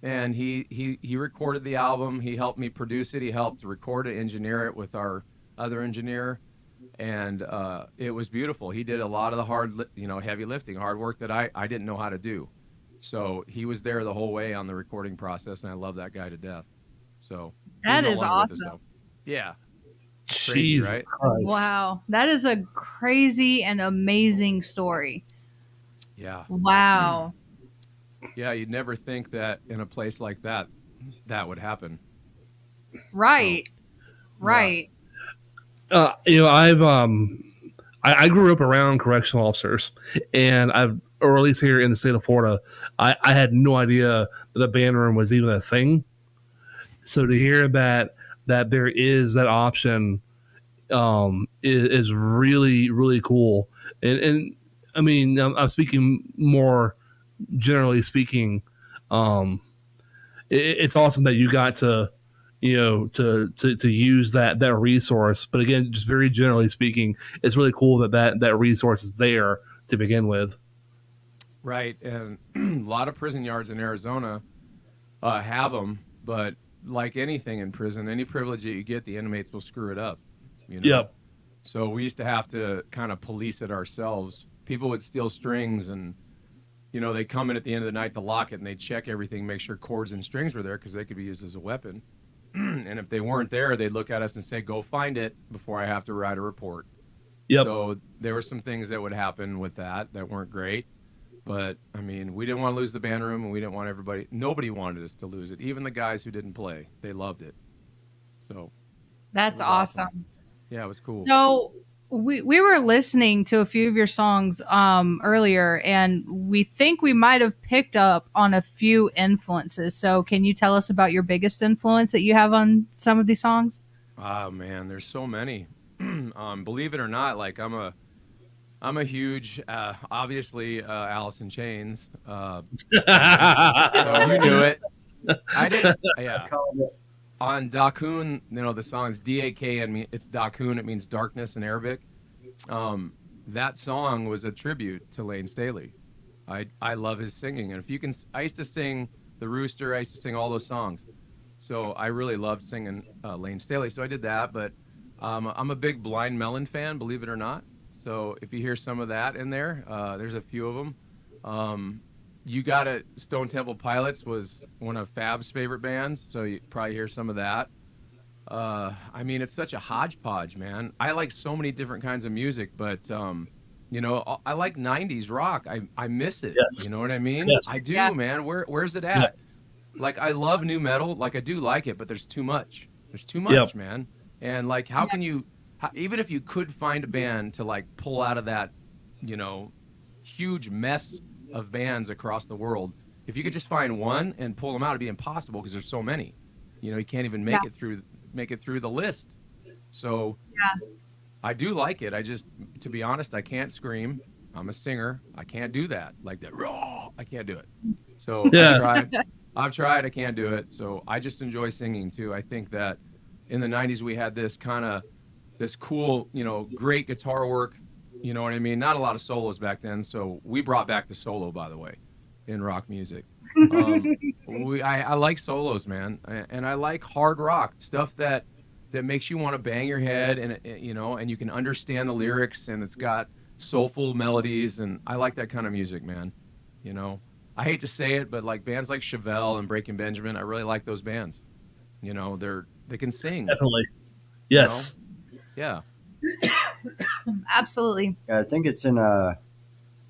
Speaker 5: And he recorded the album. He helped me produce it. He helped record it, engineer it with our other engineer, and it was beautiful. He did a lot of the heavy lifting, hard work that I didn't know how to do. So he was there the whole way on the recording process, and I love that guy to death. So
Speaker 1: that is awesome.
Speaker 5: Yeah.
Speaker 2: Crazy,
Speaker 5: right?
Speaker 2: Christ.
Speaker 1: Wow. That is a crazy and amazing story.
Speaker 5: Yeah.
Speaker 1: Wow.
Speaker 5: Yeah, you'd never think that in a place like that would happen.
Speaker 1: Right.
Speaker 5: So,
Speaker 1: right.
Speaker 2: You know, I grew up around correctional officers, and or at least here in the state of Florida, I had no idea that a band room was even a thing. So to hear that there is that option is really, really cool. And I mean, I'm speaking more generally speaking. It's awesome that you got to, to use that resource. But again, just very generally speaking, it's really cool that resource is there to begin with.
Speaker 5: Right, and a lot of prison yards in Arizona have them, but like anything in prison, any privilege that you get, the inmates will screw it up.
Speaker 2: Yep.
Speaker 5: So we used to have to kind of police it ourselves. People would steal strings, and they come in at the end of the night to lock it, and they'd check everything, make sure cords and strings were there because they could be used as a weapon. And if they weren't there, they'd look at us and say, "Go find it before I have to write a report."
Speaker 2: Yep.
Speaker 5: So there were some things that would happen with that weren't great. But, I mean, we didn't want to lose the band room, and we didn't want nobody wanted us to lose it. Even the guys who didn't play, they loved it. So
Speaker 1: That's awesome.
Speaker 5: Yeah, it was cool.
Speaker 1: So we were listening to a few of your songs earlier, and we think we might have picked up on a few influences. So can you tell us about your biggest influence that you have on some of these songs?
Speaker 5: Oh, man, there's so many. Believe it or not, like I'm a huge, obviously, Alice in Chains. So you knew it. I didn't. Yeah. On Dakun, the song's D-A-K, it's Dakun. It means darkness in Arabic. That song was a tribute to Lane Staley. I love his singing, and I used to sing The Rooster. I used to sing all those songs. So I really loved singing Lane Staley. So I did that. But I'm a big Blind Melon fan, believe it or not. So if you hear some of that in there, there's a few of them. You got it. Stone Temple Pilots was one of Fab's favorite bands, so you probably hear some of that. I mean, it's such a hodgepodge, man. I like so many different kinds of music, but I like '90s rock. I miss it.
Speaker 2: Yes.
Speaker 5: You know what I mean?
Speaker 2: Yes.
Speaker 5: I do,
Speaker 1: Yeah.
Speaker 5: man. Where's it at? Like, I love new metal. Like, I do like it, but there's too much. There's too much, man. And like, how can you? Even if you could find a band to like pull out of that, huge mess of bands across the world, if you could just find one and pull them out, it'd be impossible because there's so many. You can't even make it through the list. So I do like it. To be honest, I can't scream. I'm a singer. I can't do that like that. Raw. I can't do it. So I've tried. I can't do it. So I just enjoy singing too. I think that in the '90s we had this cool, great guitar work. You know what I mean? Not a lot of solos back then, so we brought back the solo, by the way, in rock music. I like solos, man, and I like hard rock stuff that makes you want to bang your head, and and you can understand the lyrics, and it's got soulful melodies, and I like that kind of music, man. I hate to say it, but like bands like Chevelle and Breaking Benjamin, I really like those bands. They can sing.
Speaker 2: Definitely. Yes.
Speaker 5: Yeah.
Speaker 1: Absolutely.
Speaker 3: Yeah, I think it's in a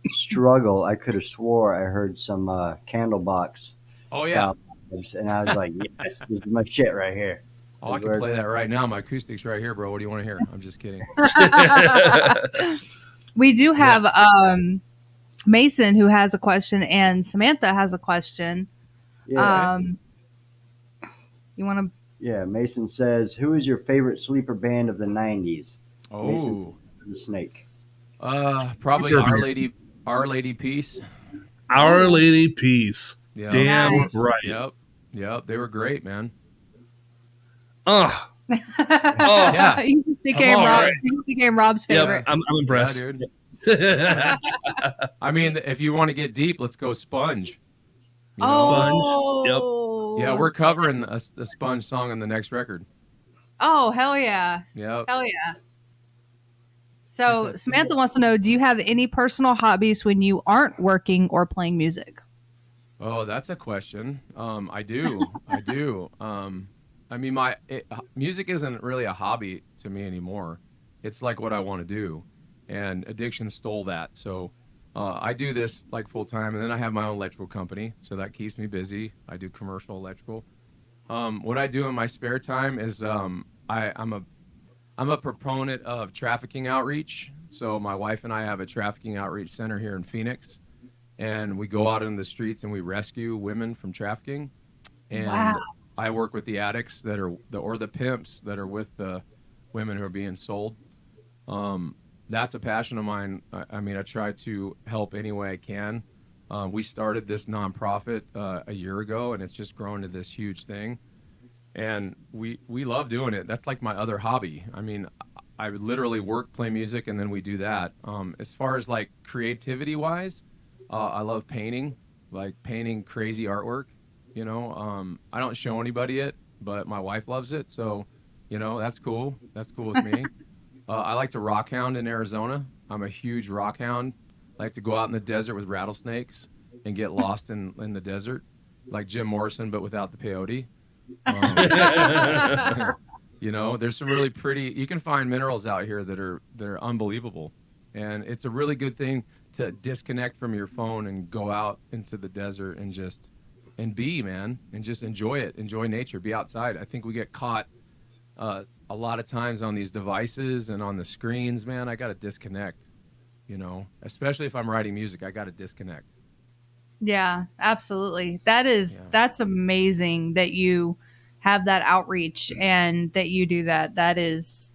Speaker 3: Struggle. I could have swore I heard some Candlebox.
Speaker 5: Oh yeah.
Speaker 3: And I was like, yes, this is my shit right here.
Speaker 5: Oh, I can play that right now. My acoustic's right here, bro. What do you want to hear? I'm just kidding.
Speaker 1: We do have Mason who has a question, and Samantha has a question.
Speaker 3: Yeah.
Speaker 1: You want to?
Speaker 3: Yeah. Mason says, "Who is your favorite sleeper band of the '90s?"
Speaker 5: Oh,
Speaker 3: Mason, the Snake.
Speaker 5: Probably Our Lady Peace.
Speaker 2: Our Lady Peace.
Speaker 5: Yeah.
Speaker 2: Damn
Speaker 1: Nice.
Speaker 2: right.
Speaker 5: Yep. They were great, man.
Speaker 2: Oh,
Speaker 5: Yeah.
Speaker 1: You just became
Speaker 2: on,
Speaker 1: Rob's.
Speaker 2: right.
Speaker 1: You just became Rob's favorite.
Speaker 2: I'm impressed.
Speaker 5: Yeah, dude. I mean, if you want to get deep, let's go Sponge. You know?
Speaker 1: Oh,
Speaker 5: Yeah, we're covering the Sponge song on the next record.
Speaker 1: Oh, hell yeah.
Speaker 5: Yep.
Speaker 1: Hell yeah. So Samantha wants to know, do you have any personal hobbies when you aren't working or playing music?
Speaker 5: Oh, that's a question. I do. I mean, music isn't really a hobby to me anymore. It's like what I want to do, and addiction stole that. So I do this like full time, and then I have my own electrical company, so that keeps me busy. I do commercial electrical. What I do in my spare time is I'm a proponent of trafficking outreach. So my wife and I have a trafficking outreach center here in Phoenix, and we go out in the streets and we rescue women from trafficking. And
Speaker 1: Wow.
Speaker 5: I work with the addicts that are or the pimps that are with the women who are being sold. That's a passion of mine. I mean, I try to help any way I can. We started this nonprofit a year ago, and it's just grown to this huge thing. And we love doing it. That's like my other hobby. I mean, I would literally work, play music, and then we do that. As far as like creativity wise, I love painting, like painting crazy artwork. You know, I don't show anybody it, but my wife loves it. So, you know, that's cool. That's cool with me. I like to rock hound in Arizona. I'm a huge rock hound. I like to go out in the desert with rattlesnakes and get lost in the desert, like Jim Morrison, but without the peyote. You know, there's some really pretty. You can find minerals out here that are unbelievable, and it's a really good thing to disconnect from your phone and go out into the desert and just be, man, and just enjoy it, enjoy nature, be outside. I think we get caught a lot of times on these devices and on the screens, man. I got to disconnect, you know, especially if I'm writing music. I got to disconnect.
Speaker 1: Yeah, absolutely. That's amazing that you have that outreach and that you do that. That is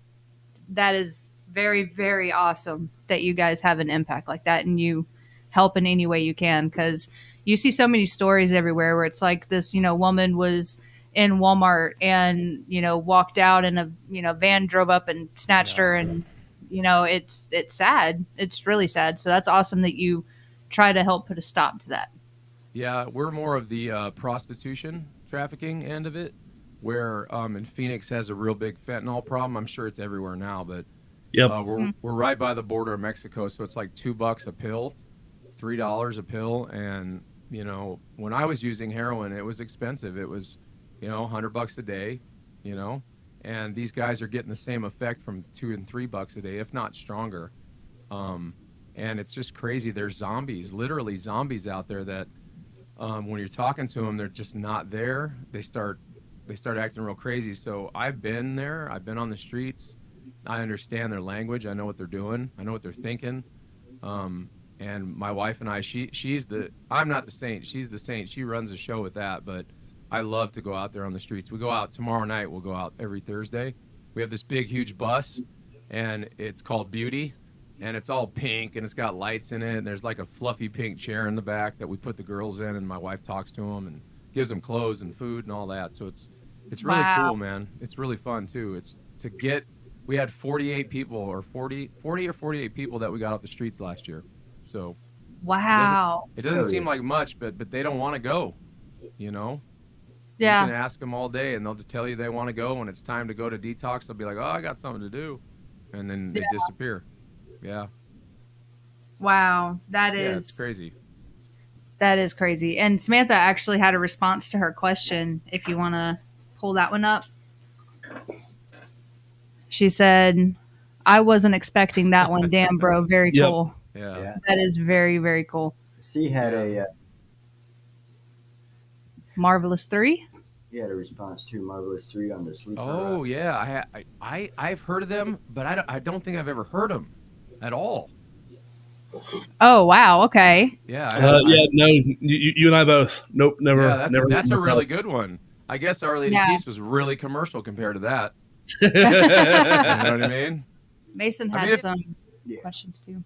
Speaker 1: very, very awesome that you guys have an impact like that and you help in any way you can, because you see so many stories everywhere where it's like this, you know, woman was in Walmart and, you know, walked out and a van drove up and snatched her, and you know, it's sad. It's really sad. So that's awesome that you try to help put a stop to that.
Speaker 5: Yeah, we're more of the prostitution trafficking end of it, where in Phoenix has a real big fentanyl problem. I'm sure it's everywhere now, but
Speaker 2: Yep.
Speaker 5: we're right by the border of Mexico, so it's like $2 a pill, $3 a pill, and you know, when I was using heroin, it was expensive. It was, you know, $100 a day, you know, and these guys are getting the same effect from $2 and $3 a day, if not stronger. And it's just crazy. There's zombies, literally zombies out there that when you're talking to them, they're just not there. They start acting real crazy. So I've been there. I've been on the streets. I understand their language. I know what they're doing. I know what they're thinking. And my wife and I, I'm not the saint. She's the saint. She runs a show with that. But I love to go out there on the streets. We go out tomorrow night. We'll go out every Thursday. We have this big, huge bus, and it's called Beauty. And it's all pink, and it's got lights in it. And there's like a fluffy pink chair in the back that we put the girls in, and my wife talks to them and gives them clothes and food and all that. So it's really
Speaker 1: Wow.
Speaker 5: cool, man. It's really fun too. We had 48 people, or 40 or 48 people that we got off the streets last year. So
Speaker 1: Wow.
Speaker 5: it doesn't seem like much, but they don't want to go, you know?
Speaker 1: Yeah.
Speaker 5: You can ask them all day, and they'll just tell you they want to go. When it's time to go to detox, they'll be like, "Oh, I got something to do," and then they disappear. Yeah.
Speaker 1: Wow.
Speaker 5: Yeah, it's crazy.
Speaker 1: That is crazy. And Samantha actually had a response to her question, if you want to pull that one up. She said, I wasn't expecting that one. Damn, bro. Very
Speaker 2: Yep.
Speaker 1: cool.
Speaker 5: Yeah.
Speaker 1: That is very, very cool.
Speaker 3: C had
Speaker 1: Marvelous 3?
Speaker 3: he had a response to Marvelous 3 on the Sleeper.
Speaker 5: Oh yeah, I've heard of them, but I don't think I've ever heard them at all.
Speaker 1: Oh, wow. Okay.
Speaker 5: Yeah.
Speaker 2: Yeah, no, you and I both. Nope, never.
Speaker 5: Yeah,
Speaker 2: never
Speaker 5: that's a really good one. I guess Our Lady
Speaker 1: Yeah.
Speaker 5: Peace was really commercial compared to that. You know what I mean?
Speaker 1: Mason
Speaker 5: I
Speaker 1: had
Speaker 5: mean,
Speaker 1: some
Speaker 3: Yeah.
Speaker 1: questions too.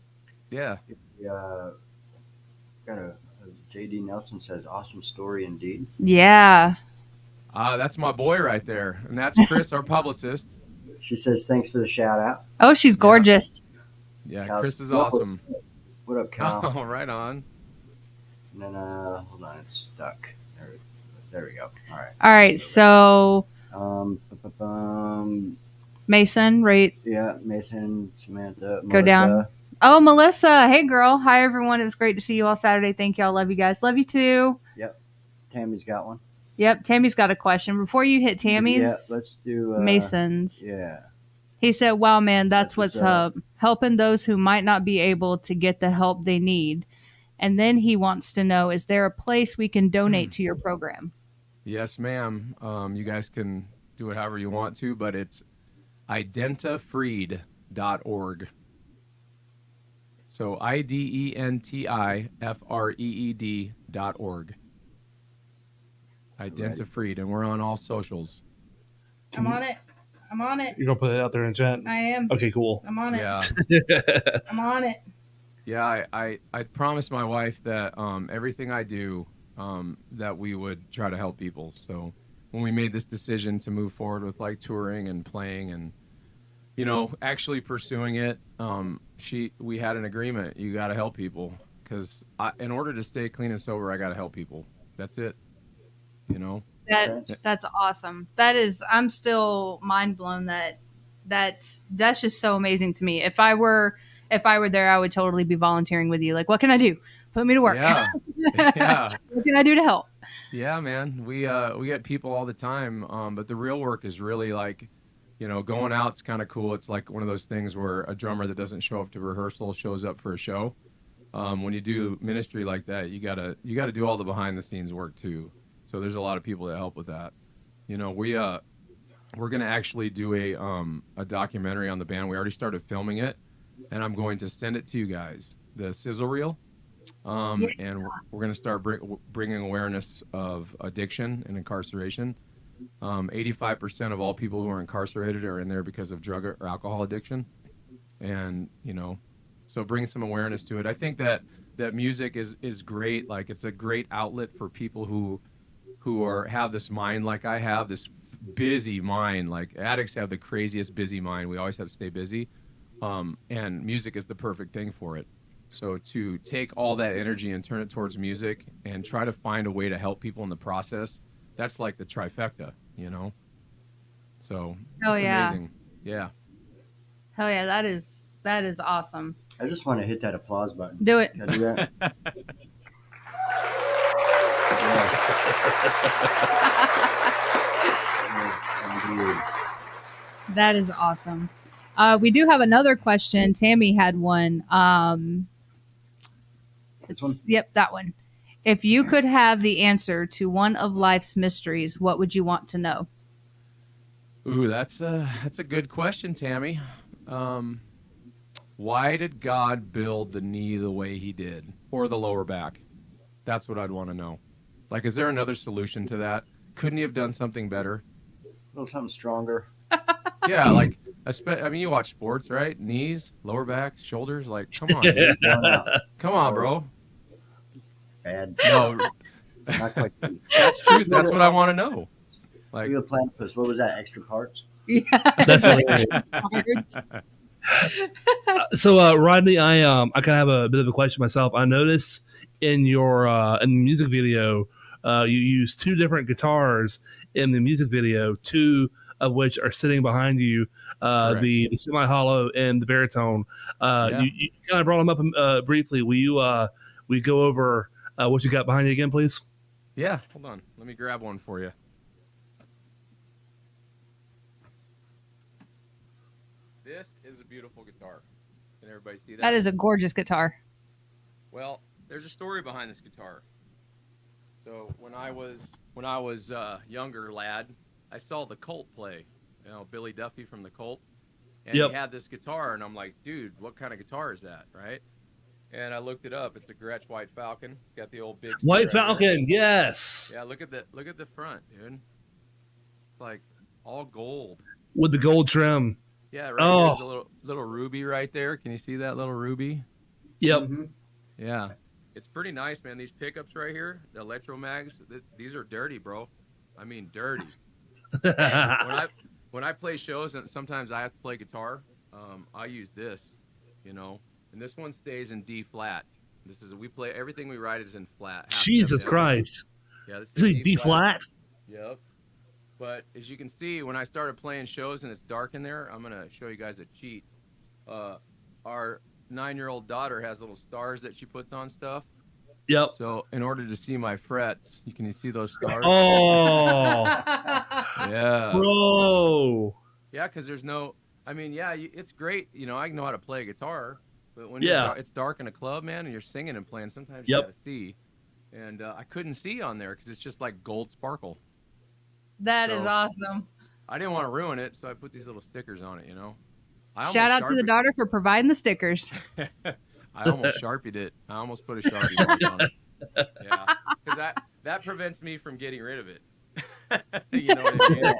Speaker 5: Yeah.
Speaker 3: Got a JD Nelson says, awesome story indeed.
Speaker 1: Yeah.
Speaker 5: That's my boy right there, and that's Chris, our publicist.
Speaker 3: She says, thanks for the shout out.
Speaker 1: Oh, she's gorgeous.
Speaker 5: Yeah,
Speaker 3: Cal's-
Speaker 5: Chris is awesome.
Speaker 3: What up, Cal?
Speaker 5: Oh, right on.
Speaker 3: And then, hold on, it's stuck. There we go. All right.
Speaker 1: All right. So, Mason, right?
Speaker 3: Yeah, Mason, Samantha,
Speaker 1: Go down. Oh, Melissa. Hey, girl. Hi, everyone. It was great to see you all Saturday. Thank y'all. Love you guys. Love you too.
Speaker 3: Tammy's got one.
Speaker 1: Yep. Tammy's got a question. Before you hit Tammy's,
Speaker 3: Yeah, let's do
Speaker 1: Mason's.
Speaker 3: Yeah.
Speaker 1: He said, wow, man, that's
Speaker 3: That's
Speaker 1: what's
Speaker 3: what's up.
Speaker 1: up. Helping those who might not be able to get the help they need. And then he wants to know, is there a place we can donate to your program?
Speaker 5: Yes, ma'am. You guys can do it however you want to, but it's identafreed.org. So IDENTIFREED.org. Identifreed, and we're on all socials.
Speaker 1: I'm on it. I'm on it.
Speaker 2: You're gonna put it out there in chat.
Speaker 1: I am.
Speaker 2: Okay, cool.
Speaker 1: I'm on it.
Speaker 5: Yeah.
Speaker 1: I'm on it.
Speaker 5: Yeah, I promised my wife that everything I do, that we would try to help people. So when we made this decision to move forward with like touring and playing and, you know, actually pursuing it, we had an agreement. You got to help people because in order to stay clean and sober, I got to help people. That's it. You know.
Speaker 1: That's awesome. I'm still mind blown that's just so amazing to me. If I were there, I would totally be volunteering with you. Like, what can I do? Put me to work.
Speaker 5: Yeah. Yeah.
Speaker 1: What can I do to help?
Speaker 5: Yeah, man. We get people all the time, but the real work is really like, you know, going out's kind of cool. It's like one of those things where a drummer that doesn't show up to rehearsal shows up for a show. When you do ministry like that, you gotta do all the behind the scenes work too. So there's a lot of people that help with that. You know, we're gonna actually do a documentary on the band. We already started filming it, and I'm going to send it to you guys, the sizzle reel. And we're going to start bringing awareness of addiction and incarceration. 85% of all people who are incarcerated are in there because of drug or alcohol addiction. And, you know, so bring some awareness to it. I think that music is great. Like, it's a great outlet for people who have this mind like I have, this busy mind. Like, addicts have the craziest busy mind. We always have to stay busy. And music is the perfect thing for it. So to take all that energy and turn it towards music and try to find a way to help people in the process, that's like the trifecta, you know? So it's amazing. Yeah.
Speaker 1: Hell yeah, that is awesome.
Speaker 3: I just want to hit that applause button.
Speaker 1: Do it.
Speaker 3: Can I do that? Yes, indeed.
Speaker 1: That is awesome. We do have another question. Tammy had one. Yep, that one. If you could have the answer to one of life's mysteries, what would you want to know?
Speaker 5: Ooh, that's a good question, Tammy. Why did God build the knee the way he did, or the lower back? That's what I'd want to know. Like, is there another solution to that? Couldn't he have done something better?
Speaker 3: A little something stronger.
Speaker 5: Yeah, like, I mean, you watch sports, right? Knees, lower back, shoulders. Like, come on, dude. Come on, bro.
Speaker 3: Bad.
Speaker 5: No,
Speaker 3: Not quite.
Speaker 5: that's true. That's what I want to know. Like,
Speaker 3: Like, platypus. What was that? Extra parts?
Speaker 1: Yeah.
Speaker 2: That's So, Rodney, I kind of have a bit of a question myself. I noticed in your in the music video, you use two different guitars in the music video, two of which are sitting behind you, the semi-hollow and the baritone. You kind of brought them up briefly. Will you go over what you got behind you again, please?
Speaker 5: yeah, hold on. Let me grab one for you. This is a beautiful guitar. Can everybody see that?
Speaker 1: That is a gorgeous guitar.
Speaker 5: Well, there's a story behind this guitar. So when I was younger lad, I saw the Cult play, you know, Billy Duffy from the Cult, and he had this guitar, and I'm like, dude, what kind of guitar is that, right? And I looked it up. It's a Gretsch White Falcon. It's got the old big
Speaker 2: White Falcon, yes.
Speaker 5: Yeah, look at the front, dude. It's like all gold
Speaker 2: with the gold trim.
Speaker 5: Yeah, right. There's a little ruby right there. Can you see that little ruby?
Speaker 2: Yep.
Speaker 3: Mm-hmm.
Speaker 5: Yeah, it's pretty nice, man. These pickups right here, the Electro Mags, these are dirty, bro. I mean, dirty. when I play shows, and sometimes I have to play guitar, I use this, you know. And this one stays in D flat. We play everything we write is in flat.
Speaker 2: Jesus Christ.
Speaker 5: Yeah, this
Speaker 2: is D flat.
Speaker 5: Yep. But as you can see, when I started playing shows and it's dark in there, I'm gonna show you guys a cheat. Our 9-year-old daughter has little stars that she puts on stuff.
Speaker 2: Yep.
Speaker 5: So in order to see my frets, can you see those stars?
Speaker 2: Oh.
Speaker 5: Yeah.
Speaker 2: Bro.
Speaker 5: Yeah, because there's no. I mean, yeah, it's great. You know, I know how to play guitar. But when it's dark in a club, man, and you're singing and playing, sometimes you gotta see. And I couldn't see on there because it's just like gold sparkle.
Speaker 1: That is awesome.
Speaker 5: I didn't want to ruin it, so I put these little stickers on it, you know.
Speaker 1: Shout out to the daughter for providing the stickers.
Speaker 5: I almost Sharpied it. I almost put a Sharpie mark on it. Yeah, because that prevents me from getting rid of it. You know what I mean?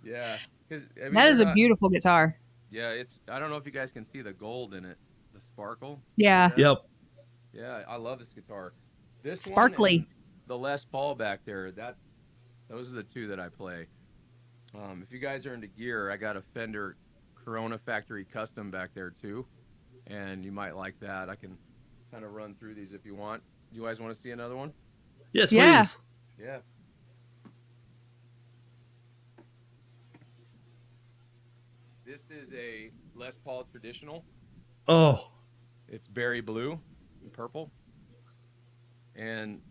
Speaker 5: Yeah, because I mean,
Speaker 1: That is
Speaker 5: they're
Speaker 1: a
Speaker 5: not-
Speaker 1: beautiful guitar.
Speaker 5: Yeah, it's. I don't know if you guys can see the gold in it, the sparkle.
Speaker 1: Yeah.
Speaker 2: Yep.
Speaker 5: Yeah, I love this guitar. This
Speaker 1: Sparkly.
Speaker 5: one and the Les Paul back there. Those are the two that I play. If you guys are into gear, I got a Fender Corona Factory Custom back there too, and you might like that. I can kind of run through these if you want. Do you guys want to see another one?
Speaker 2: Yes,
Speaker 1: Yeah.
Speaker 2: please.
Speaker 5: Yeah. This is a Les Paul traditional.
Speaker 2: Oh,
Speaker 5: It's berry blue and purple. And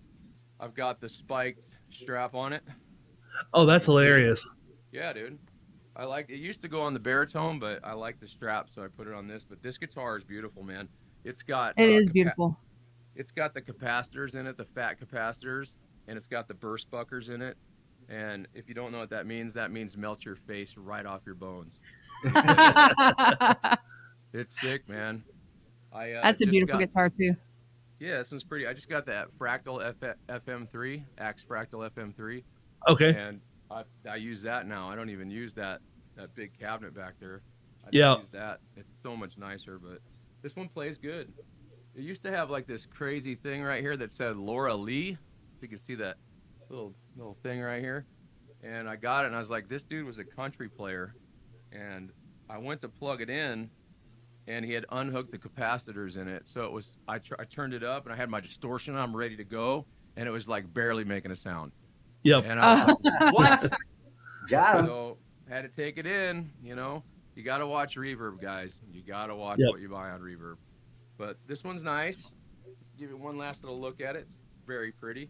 Speaker 5: I've got the spiked strap on it.
Speaker 2: oh, that's hilarious.
Speaker 5: Yeah, dude. I like it. Used to go on the baritone, but I like the strap, so I put it on this. But this guitar is beautiful, man. It's got
Speaker 1: It is beautiful.
Speaker 5: It's got the capacitors in it, the fat capacitors, and it's got the burst buckers in it. And if you don't know what that means melt your face right off your bones. It's sick, man.
Speaker 1: That's a
Speaker 5: just
Speaker 1: beautiful
Speaker 5: got-
Speaker 1: guitar too.
Speaker 5: Yeah, this one's pretty. I just got that Fractal FM3, Axe Fractal FM3,
Speaker 2: Okay.
Speaker 5: and I use that now. I don't even use that big cabinet back there. I
Speaker 2: Yeah.
Speaker 5: just use that. It's so much nicer, but this one plays good. It used to have like this crazy thing right here that said Laura Lee. If you can see that little thing right here. And I got it, and I was like, this dude was a country player. And I went to plug it in, and he had unhooked the capacitors in it. So it was, I turned it up, and I had my distortion on, I'm ready to go, and it was like barely making a sound.
Speaker 2: Yep.
Speaker 5: And I was like, what?
Speaker 3: Got him.
Speaker 5: So had to take it in, you know. You got to watch reverb, guys. You got to watch
Speaker 2: Yep.
Speaker 5: what you buy on reverb. But this one's nice. Give it one last little look at it. It's very pretty.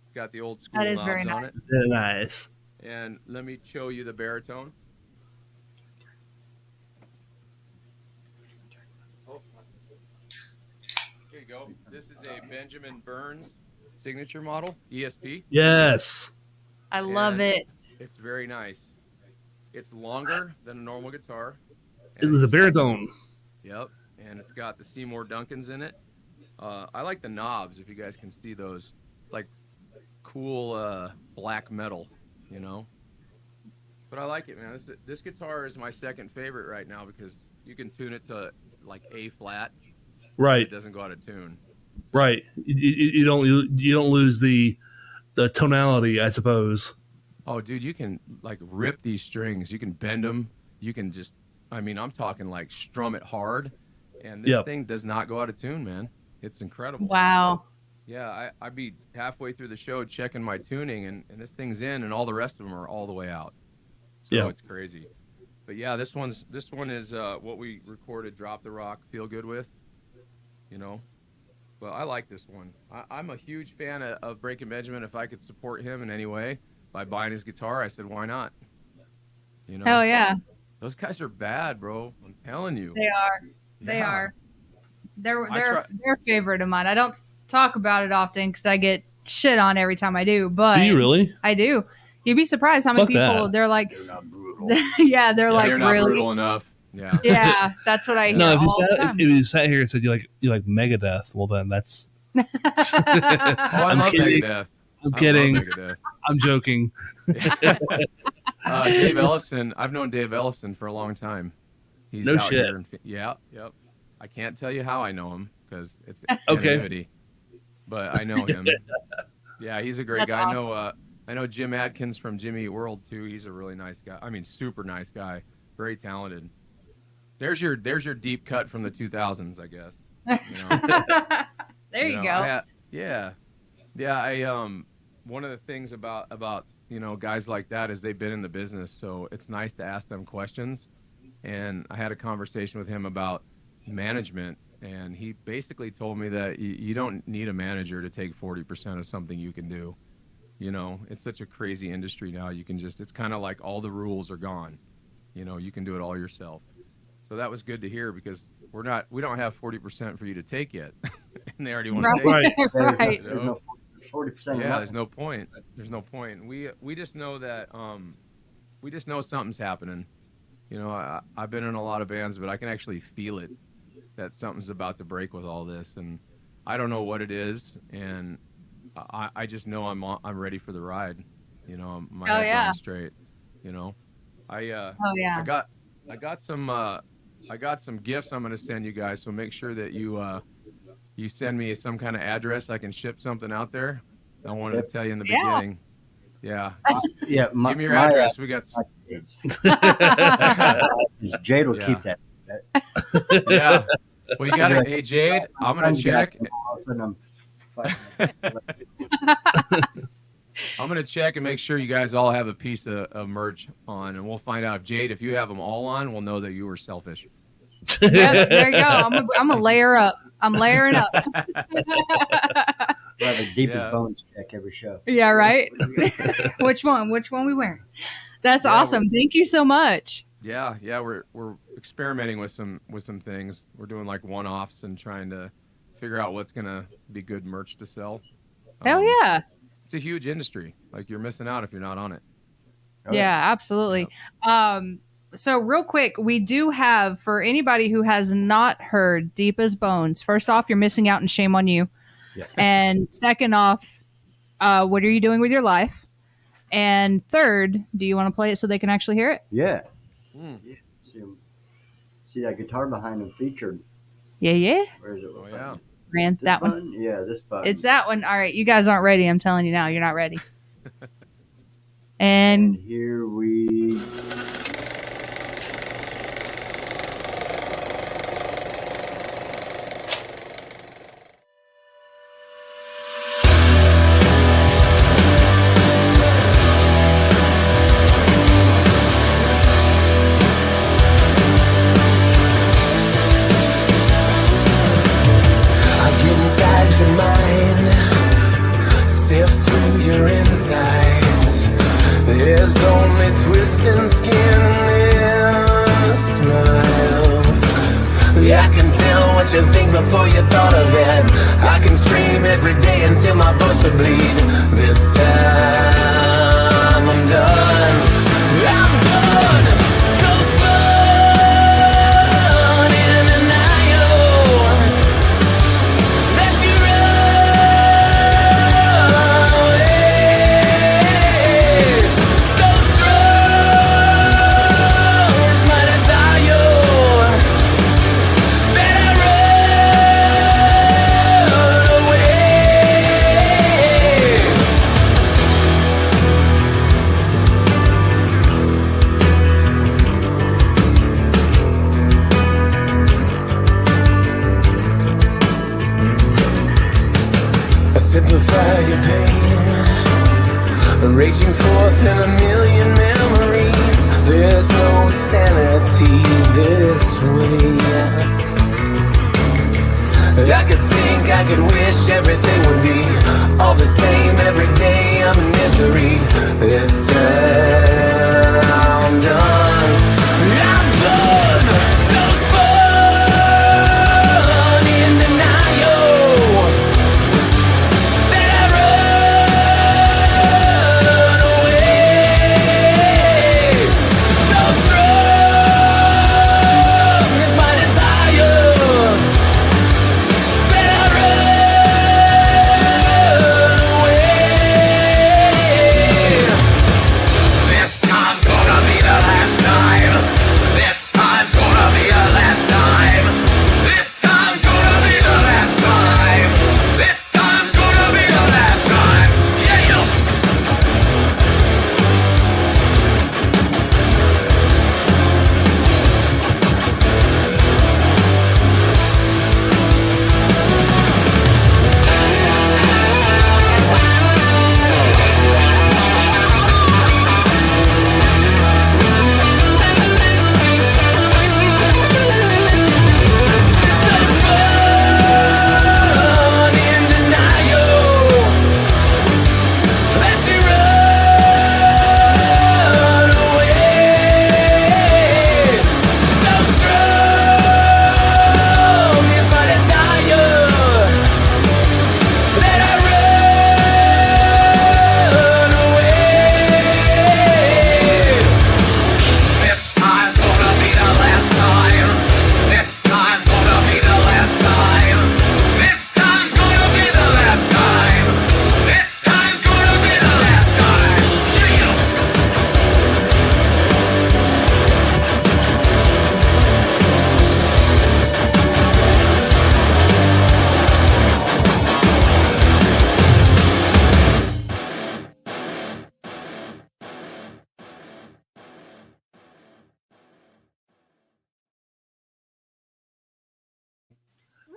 Speaker 5: It's got the old school
Speaker 1: That is
Speaker 5: knobs
Speaker 1: very
Speaker 5: on
Speaker 1: nice.
Speaker 5: it.
Speaker 2: Very nice.
Speaker 5: And let me show you the baritone. Oh. Here you go. This is a Benjamin Burns signature model, ESP.
Speaker 2: Yes.
Speaker 1: I love
Speaker 5: And
Speaker 1: it.
Speaker 5: It's very nice. It's longer than a normal guitar.
Speaker 2: It was a baritone.
Speaker 5: Yep. And it's got the Seymour Duncans in it. I like the knobs, if you guys can see those. It's like cool black metal, you know? But I like it, man. This guitar is my second favorite right now because you can tune it to like A flat.
Speaker 2: Right.
Speaker 5: It doesn't go out of tune.
Speaker 2: Right. You don't lose the tonality, I suppose.
Speaker 5: Oh, dude, you can like rip these strings. You can bend them. You can just, I mean, I'm talking like strum it hard. And this
Speaker 2: Yep.
Speaker 5: thing does not go out of tune, man. It's incredible.
Speaker 1: Wow.
Speaker 5: Yeah, I'd be halfway through the show checking my tuning, and this thing's in, and all the rest of them are all the way out. So
Speaker 2: Yeah.
Speaker 5: it's crazy. But yeah, this one is what we recorded Drop the Rock Feel Good with, you know. But I like this one. I'm a huge fan of Breaking Benjamin. If I could support him in any way by buying his guitar, I said, why not? You know,
Speaker 1: Hell yeah.
Speaker 5: those guys are bad, bro. I'm telling you.
Speaker 1: They are. They
Speaker 5: Yeah.
Speaker 1: are. They're
Speaker 5: I
Speaker 1: they're a favorite of mine. I don't talk about it often because I get shit on every time I do. But
Speaker 2: Do you really?
Speaker 1: I do. You'd be surprised how many
Speaker 2: Fuck
Speaker 1: people
Speaker 2: that.
Speaker 1: they're like,
Speaker 3: They're not brutal.
Speaker 1: yeah, they're like
Speaker 5: They're not
Speaker 1: really,
Speaker 5: brutal enough. Yeah.
Speaker 1: yeah. That's what I hear
Speaker 2: No, if
Speaker 1: all the
Speaker 2: you, sat,
Speaker 1: time.
Speaker 2: if you sat here and said you like Megadeth, well then that's.
Speaker 5: Oh, I
Speaker 2: I'm
Speaker 5: love
Speaker 2: kidding.
Speaker 5: Megadeth.
Speaker 2: I'm
Speaker 5: I
Speaker 2: kidding.
Speaker 5: love Megadeth.
Speaker 2: I'm joking.
Speaker 5: Dave Ellefson. I've known Dave Ellefson for a long time. He's
Speaker 2: No
Speaker 5: out
Speaker 2: shit.
Speaker 5: here. Yep. I can't tell you how I know him because it's
Speaker 2: Okay.
Speaker 5: anonymity, but I know him. Yeah, he's a great
Speaker 1: That's
Speaker 5: guy.
Speaker 1: awesome.
Speaker 5: I know Jim Adkins from Jimmy Eat World too. He's a really nice guy. I mean, super nice guy. Very talented. There's your deep cut from the 2000s, I guess. You know?
Speaker 1: There you
Speaker 5: know,
Speaker 1: go.
Speaker 5: yeah. I one of the things about guys like that is they've been in the business, so it's nice to ask them questions. And I had a conversation with him about management, and he basically told me that you don't need a manager to take 40% of something you can do. You know, it's such a crazy industry now. You can just, it's kind of like all the rules are gone. You know, you can do it all yourself. So that was good to hear because we don't have 40% for you to take yet. And they already want to
Speaker 1: Right.
Speaker 5: take it.
Speaker 1: Right.
Speaker 3: There's no 40%.
Speaker 5: Yeah, there's no point. There's no point. We just know that we just know something's happening. You know, I've been in a lot of bands, but I can actually feel it. that something's about to break with all this, and I don't know what it is, and I just know I'm ready for the ride. You know, my head's on straight. You know, I got some gifts I'm gonna send you guys, so make sure that you send me some kind of address I can ship something out there. I wanted to tell you in the beginning. Yeah. Just
Speaker 3: Yeah,
Speaker 5: give me your address. We got.
Speaker 3: Jade will keep that.
Speaker 5: Yeah. Well, you got it. Hey, Jade, I'm gonna check.
Speaker 3: All of a sudden
Speaker 5: I'm gonna check and make sure you guys all have a piece of merch on, and we'll find out if Jade, if you have them all on, we'll know that you were selfish.
Speaker 1: Yep, there you go. I'm gonna layer up. I'm layering up.
Speaker 3: We'll have a deepest bones check every show.
Speaker 1: Yeah, right. Which one we wearing? That's awesome. Thank you so much.
Speaker 5: Yeah, we're experimenting with some things. We're doing like one-offs and trying to figure out what's gonna be good merch to sell.
Speaker 1: Hell yeah.
Speaker 5: It's a huge industry. Like, you're missing out if you're not on it.
Speaker 1: Yeah, absolutely. So real quick, we do have, for anybody who has not heard Deep as Bones, first off, you're missing out and shame on you.
Speaker 3: Yeah.
Speaker 1: And second off, what are you doing with your life? And third, do you want to play it so they can actually hear it?
Speaker 3: Yeah. See that guitar behind him featured.
Speaker 1: Yeah.
Speaker 3: Where is it?
Speaker 5: Oh, yeah.
Speaker 1: Ran that one.
Speaker 3: Button? Yeah, this button.
Speaker 1: It's that one. All right, you guys aren't ready. I'm telling you now, you're not ready. And
Speaker 3: here we.
Speaker 6: Before you thought of it, I can scream every day until my voice will bleed. This time I'm done. I'm done. So fun in denial that you run away. So strong is my desire. Simplify your pain, raging forth in a million memories. There's no sanity this way. I could think, I could wish everything would be all the same every day. I'm in misery. This time I'm done. I'm done. So fun in denial. This time's gonna be the last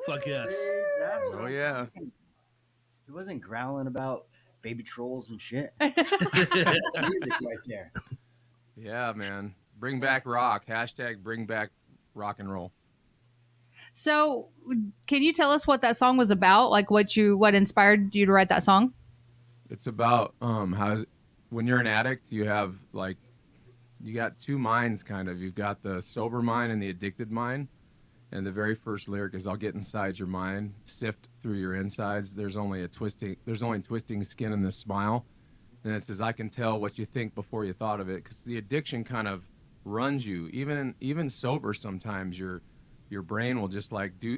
Speaker 2: Fuck yes.
Speaker 3: That's
Speaker 5: Oh yeah.
Speaker 3: He wasn't growling about baby trolls and shit. Music right there.
Speaker 5: Yeah, man. Bring back rock. Hashtag bring back rock and roll.
Speaker 1: So, can you tell us what that song was about? Like what inspired you to write that song?
Speaker 5: It's about how when you're an addict, you have you got two minds kind of. You've got the sober mind and the addicted mind. And the very first lyric is, "I'll get inside your mind, sift through your insides. There's only twisting skin in this smile." And it says, "I can tell what you think before you thought of it," because the addiction kind of runs you. Even sober, sometimes your brain will just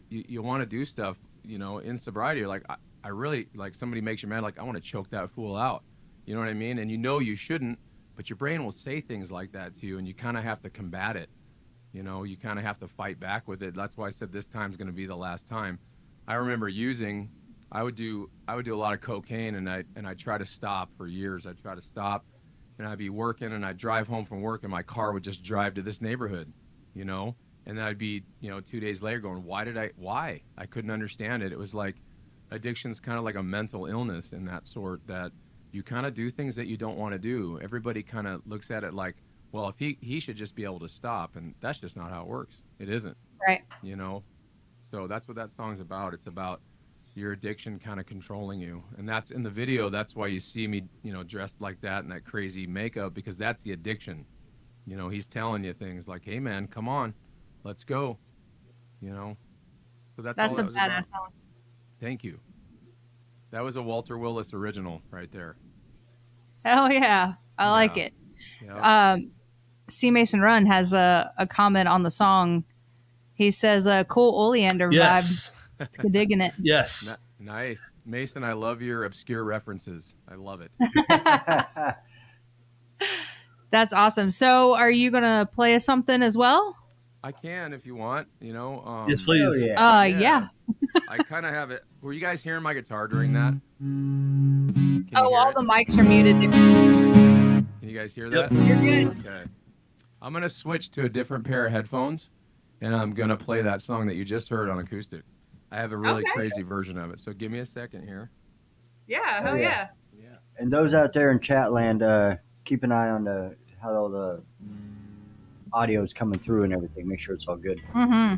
Speaker 5: you want to do stuff. In sobriety, you're like, I really somebody makes you mad, I want to choke that fool out. You know what I mean? And you shouldn't, but your brain will say things like that to you, and you kind of have to combat it. You kind of have to fight back with it. That's why I said this time's going to be the last time. I remember I would do a lot of cocaine, and I try to stop for years. I'd try to stop, and I'd be working, and I'd drive home from work, and my car would just drive to this neighborhood, and then I'd be, 2 days later going, why? I couldn't understand it. It was like addiction's kind of like a mental illness in that sort, that you kind of do things that you don't want to do. Everybody kind of looks at it like, well, if he should just be able to stop, and that's just not how it works. It isn't.
Speaker 1: Right.
Speaker 5: So that's what that song's about. It's about your addiction kind of controlling you. And that's in the video. That's why you see me, dressed like that and that crazy makeup, because that's the addiction. He's telling you things like, hey man, come on, let's go. So that's
Speaker 1: a
Speaker 5: all that
Speaker 1: badass song.
Speaker 5: Thank you. That was a Walter Willis original right there.
Speaker 1: Oh yeah. I like it.
Speaker 5: Yeah.
Speaker 1: C. Mason Run has a comment on the song. He says, cool Oleander
Speaker 2: Yes.
Speaker 1: vibe. Digging it.
Speaker 2: Yes.
Speaker 5: Nice. Mason, I love your obscure references. I love it.
Speaker 1: That's awesome. So are you going to play us something as well?
Speaker 5: I can if you want,
Speaker 2: Yes, please.
Speaker 3: Oh, yeah.
Speaker 1: Yeah.
Speaker 5: I kind of have it. Were you guys hearing my guitar during that? Can you hear
Speaker 1: All
Speaker 5: it?
Speaker 1: the mics are muted.
Speaker 5: Can you guys hear
Speaker 2: Yep.
Speaker 5: that?
Speaker 1: You're good.
Speaker 5: Okay. I'm going to switch to a different pair of headphones, and I'm going to play that song that you just heard on acoustic. I have a really
Speaker 1: Okay.
Speaker 5: crazy version of it, so give me a second here.
Speaker 1: Yeah.
Speaker 3: hell yeah.
Speaker 5: Yeah.
Speaker 3: And those out there in chat land, keep an eye on how all the audio is coming through and everything. Make sure it's all good.
Speaker 1: Mm-hmm.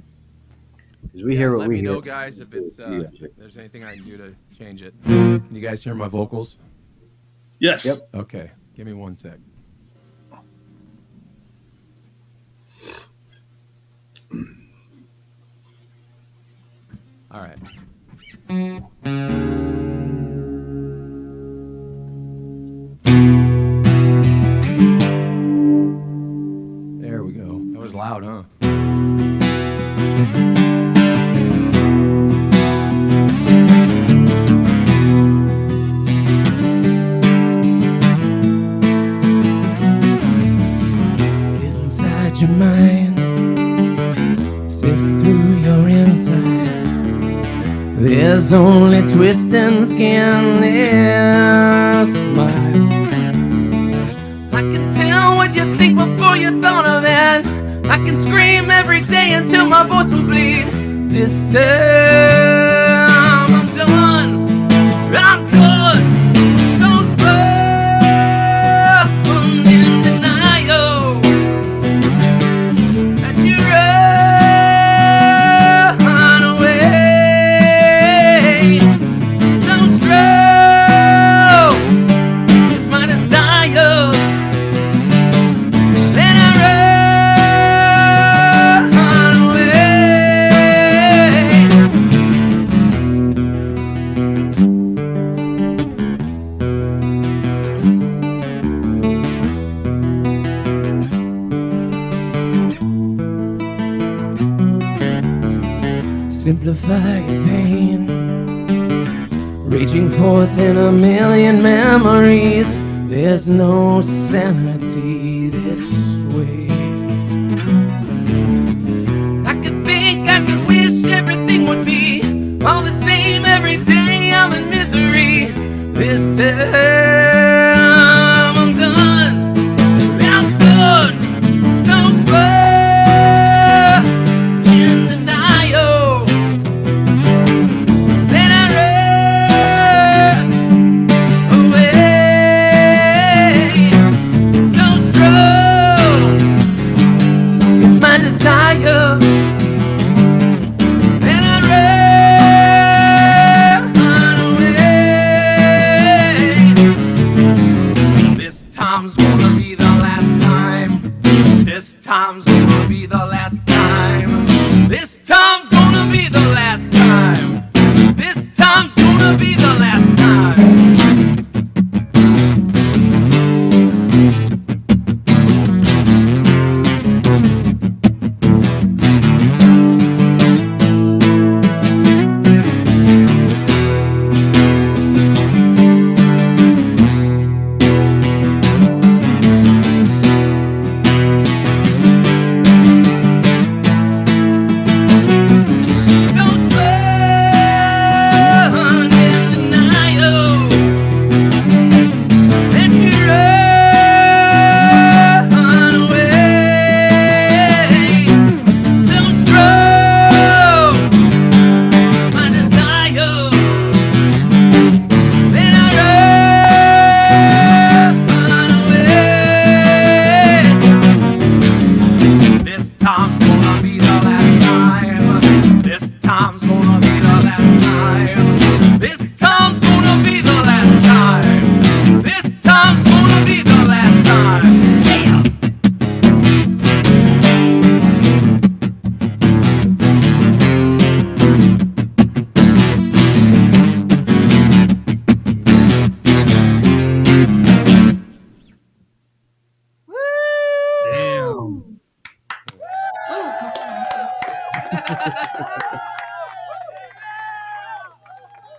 Speaker 3: Because we hear what
Speaker 5: Let
Speaker 3: we
Speaker 5: me
Speaker 3: hear.
Speaker 5: know, guys, if it's
Speaker 3: Yeah.
Speaker 5: if there's anything I can do to change it. Can you guys hear my vocals?
Speaker 2: Yes.
Speaker 3: Yep.
Speaker 5: Okay, give me 1 sec. All right. There we go. That was loud, huh?
Speaker 6: Get inside your mind, sift through your insides. There's only twisting skin and smile. I can tell what you think before you thought of it. I can scream every day until my voice will bleed. This time I'm done. I'm done. So spun in denial that you run away. So strong is my desire. Then I run away. Simplify your pain, reaching forth in a million memories. There's no sanity this way. I could think, I could wish everything would be all the same every day. I'm in misery. This time I'm done. I'm done. So far in denial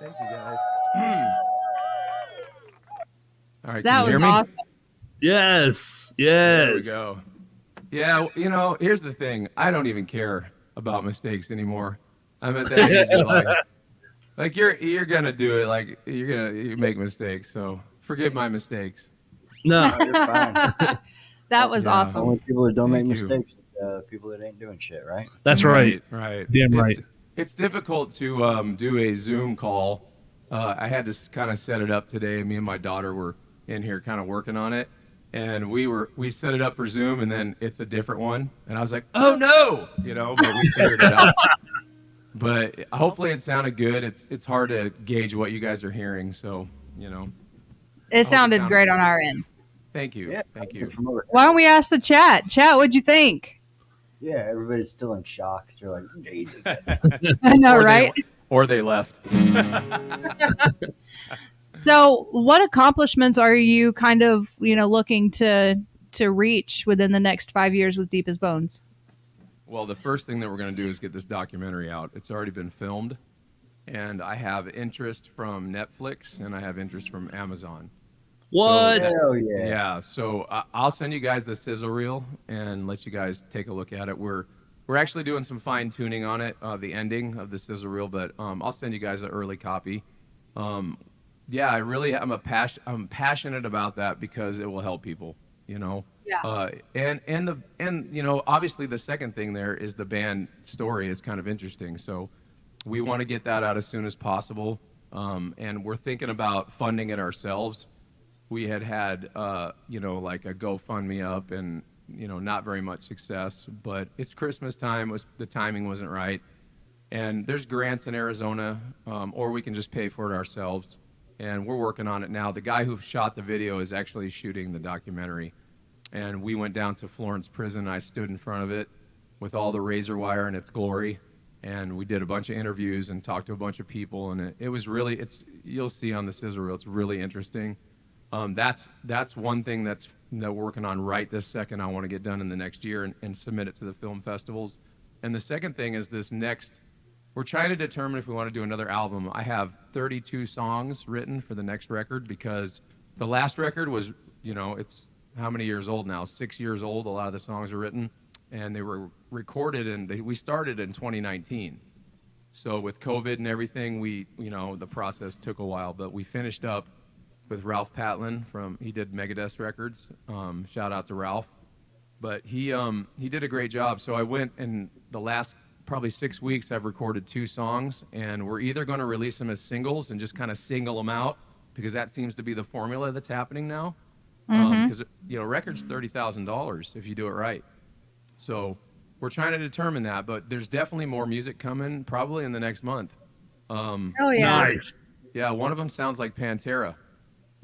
Speaker 5: Thank you, guys. All right,
Speaker 1: That
Speaker 5: can you
Speaker 1: was
Speaker 5: hear me?
Speaker 1: awesome.
Speaker 2: Yes.
Speaker 5: There we
Speaker 2: Yes.
Speaker 5: go. Yeah, here's the thing. I don't even care about mistakes anymore. I'm at that age of like you're gonna do it. Like you make mistakes. So forgive my mistakes.
Speaker 2: No.
Speaker 3: You're fine.
Speaker 1: That was
Speaker 5: Yeah.
Speaker 1: awesome.
Speaker 3: Only people that don't
Speaker 5: Thank
Speaker 3: make
Speaker 5: you.
Speaker 3: mistakes, people that ain't doing shit, right?
Speaker 2: That's right.
Speaker 5: Right.
Speaker 2: Damn right.
Speaker 5: It's difficult to do a Zoom call. I had to kind of set it up today. Me and my daughter were in here kind of working on it, and we set it up for Zoom, and then it's a different one, and I was like, oh no, but we figured it out. But hopefully it sounded good. It's hard to gauge what you guys are hearing, so
Speaker 1: It sounded
Speaker 5: sounded
Speaker 1: great
Speaker 5: good.
Speaker 1: on our end.
Speaker 5: thank you, thank you.
Speaker 3: From over-
Speaker 1: Why don't we ask the chat? Chat, what'd you think?
Speaker 3: Yeah, everybody's still in shock. They're like, Jesus.
Speaker 1: I know, right?
Speaker 5: Or they left.
Speaker 1: So, what accomplishments are you kind of, looking to reach within the next 5 years with Deep as Bones?
Speaker 5: Well, the first thing that we're going to do is get this documentary out. It's already been filmed, and I have interest from Netflix and I have interest from Amazon.
Speaker 2: What?
Speaker 3: Hell yeah.
Speaker 5: Yeah, so I'll send you guys the sizzle reel and let you guys take a look at it. We're actually doing some fine tuning on it, the ending of the sizzle reel, but I'll send you guys an early copy. Yeah, I'm passionate about that because it will help people,
Speaker 1: Yeah.
Speaker 5: And obviously the second thing there is the band story is kind of interesting. So we want to get that out as soon as possible. And we're thinking about funding it ourselves. We had like a GoFundMe up and, not very much success, but it's Christmas time. The timing wasn't right. And there's grants in Arizona, or we can just pay for it ourselves. And we're working on it now. The guy who shot the video is actually shooting the documentary. And we went down to Florence Prison. I stood in front of it with all the razor wire in its glory. And we did a bunch of interviews and talked to a bunch of people. And it was really, you'll see on the sizzle reel, it's really interesting. That's one thing that we're working on right this second. I want to get done in the next year and submit it to the film festivals. And the second thing is we're trying to determine if we want to do another album. I have 32 songs written for the next record because the last record was, it's how many years old now? 6 years old. A lot of the songs are written, and they were recorded, and we started in 2019. So with COVID and everything, the process took a while, but we finished up with Ralph Patlin he did Megadeth Records. Shout out to Ralph. But he did a great job. So I went, and the last probably 6 weeks, I've recorded 2 songs, and we're either going to release them as singles and just kind of single them out because that seems to be the formula that's happening now. Because records $30,000 if you do it right. So we're trying to determine that, but there's definitely more music coming probably in the next month.
Speaker 1: Oh, yeah.
Speaker 2: Nice.
Speaker 5: Yeah, one of them sounds like Pantera.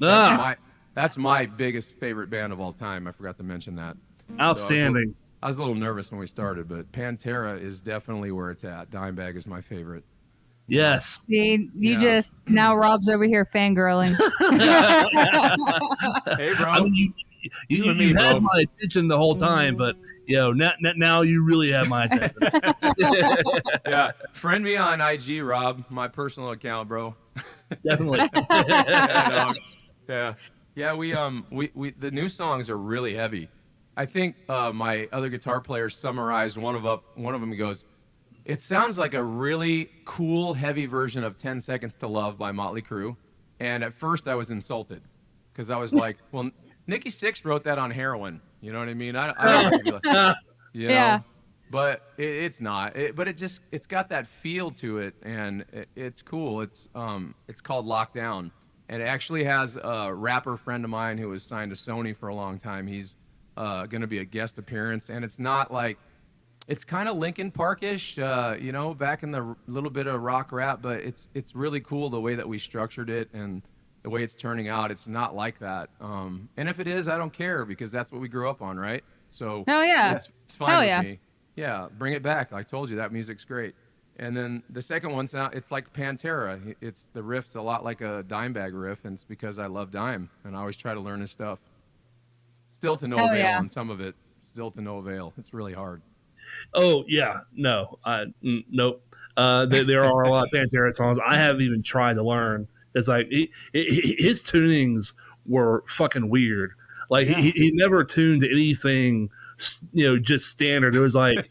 Speaker 2: Ah,
Speaker 5: That's my biggest favorite band of all time. I forgot to mention that.
Speaker 2: outstanding.
Speaker 5: I was a little nervous when we started, but Pantera is definitely where it's at. Dimebag is my favorite.
Speaker 2: Yes.
Speaker 1: See,
Speaker 5: Yeah.
Speaker 1: now Rob's over here fangirling.
Speaker 5: Hey, bro.
Speaker 2: I mean, you
Speaker 5: and me,
Speaker 2: had
Speaker 5: bro.
Speaker 2: my attention the whole time, but now you really have my attention.
Speaker 5: Yeah, friend me on IG, Rob, my personal account, bro.
Speaker 2: Definitely.
Speaker 5: Yeah, dog. Yeah. We the new songs are really heavy. I think my other guitar player summarized one of them. He goes, "It sounds like a really cool, heavy version of 10 Seconds to Love by Motley Crue." And at first, I was insulted because I was like, "Well, Nikki Sixx wrote that on heroin." You know what I mean? I don't think you know?
Speaker 1: Yeah.
Speaker 5: But it's not. But it's got that feel to it, and it's cool. It's called Lockdown, and it actually has a rapper friend of mine who was signed to Sony for a long time. He's going to be a guest appearance, and it's not like, it's kind of Linkin Park-ish, back in the little bit of rock rap, but it's really cool the way that we structured it and the way it's turning out. It's not like that. And if it is, I don't care because that's what we grew up on, right? So
Speaker 1: Hell yeah.
Speaker 5: it's fine
Speaker 1: Hell
Speaker 5: with
Speaker 1: yeah.
Speaker 5: me. Yeah, bring it back. I told you that music's great. And then the second one's now, it's like Pantera. The riff's a lot like a Dimebag riff, and it's because I love Dime, and I always try to learn his stuff. Still to no
Speaker 1: Hell
Speaker 5: avail
Speaker 1: yeah.
Speaker 5: on some of it. Still to no avail. It's really hard.
Speaker 2: Oh yeah, no, nope. There are a lot of Pantera songs I haven't even tried to learn. It's like his tunings were fucking weird. Like he never tuned to anything, just standard. It was like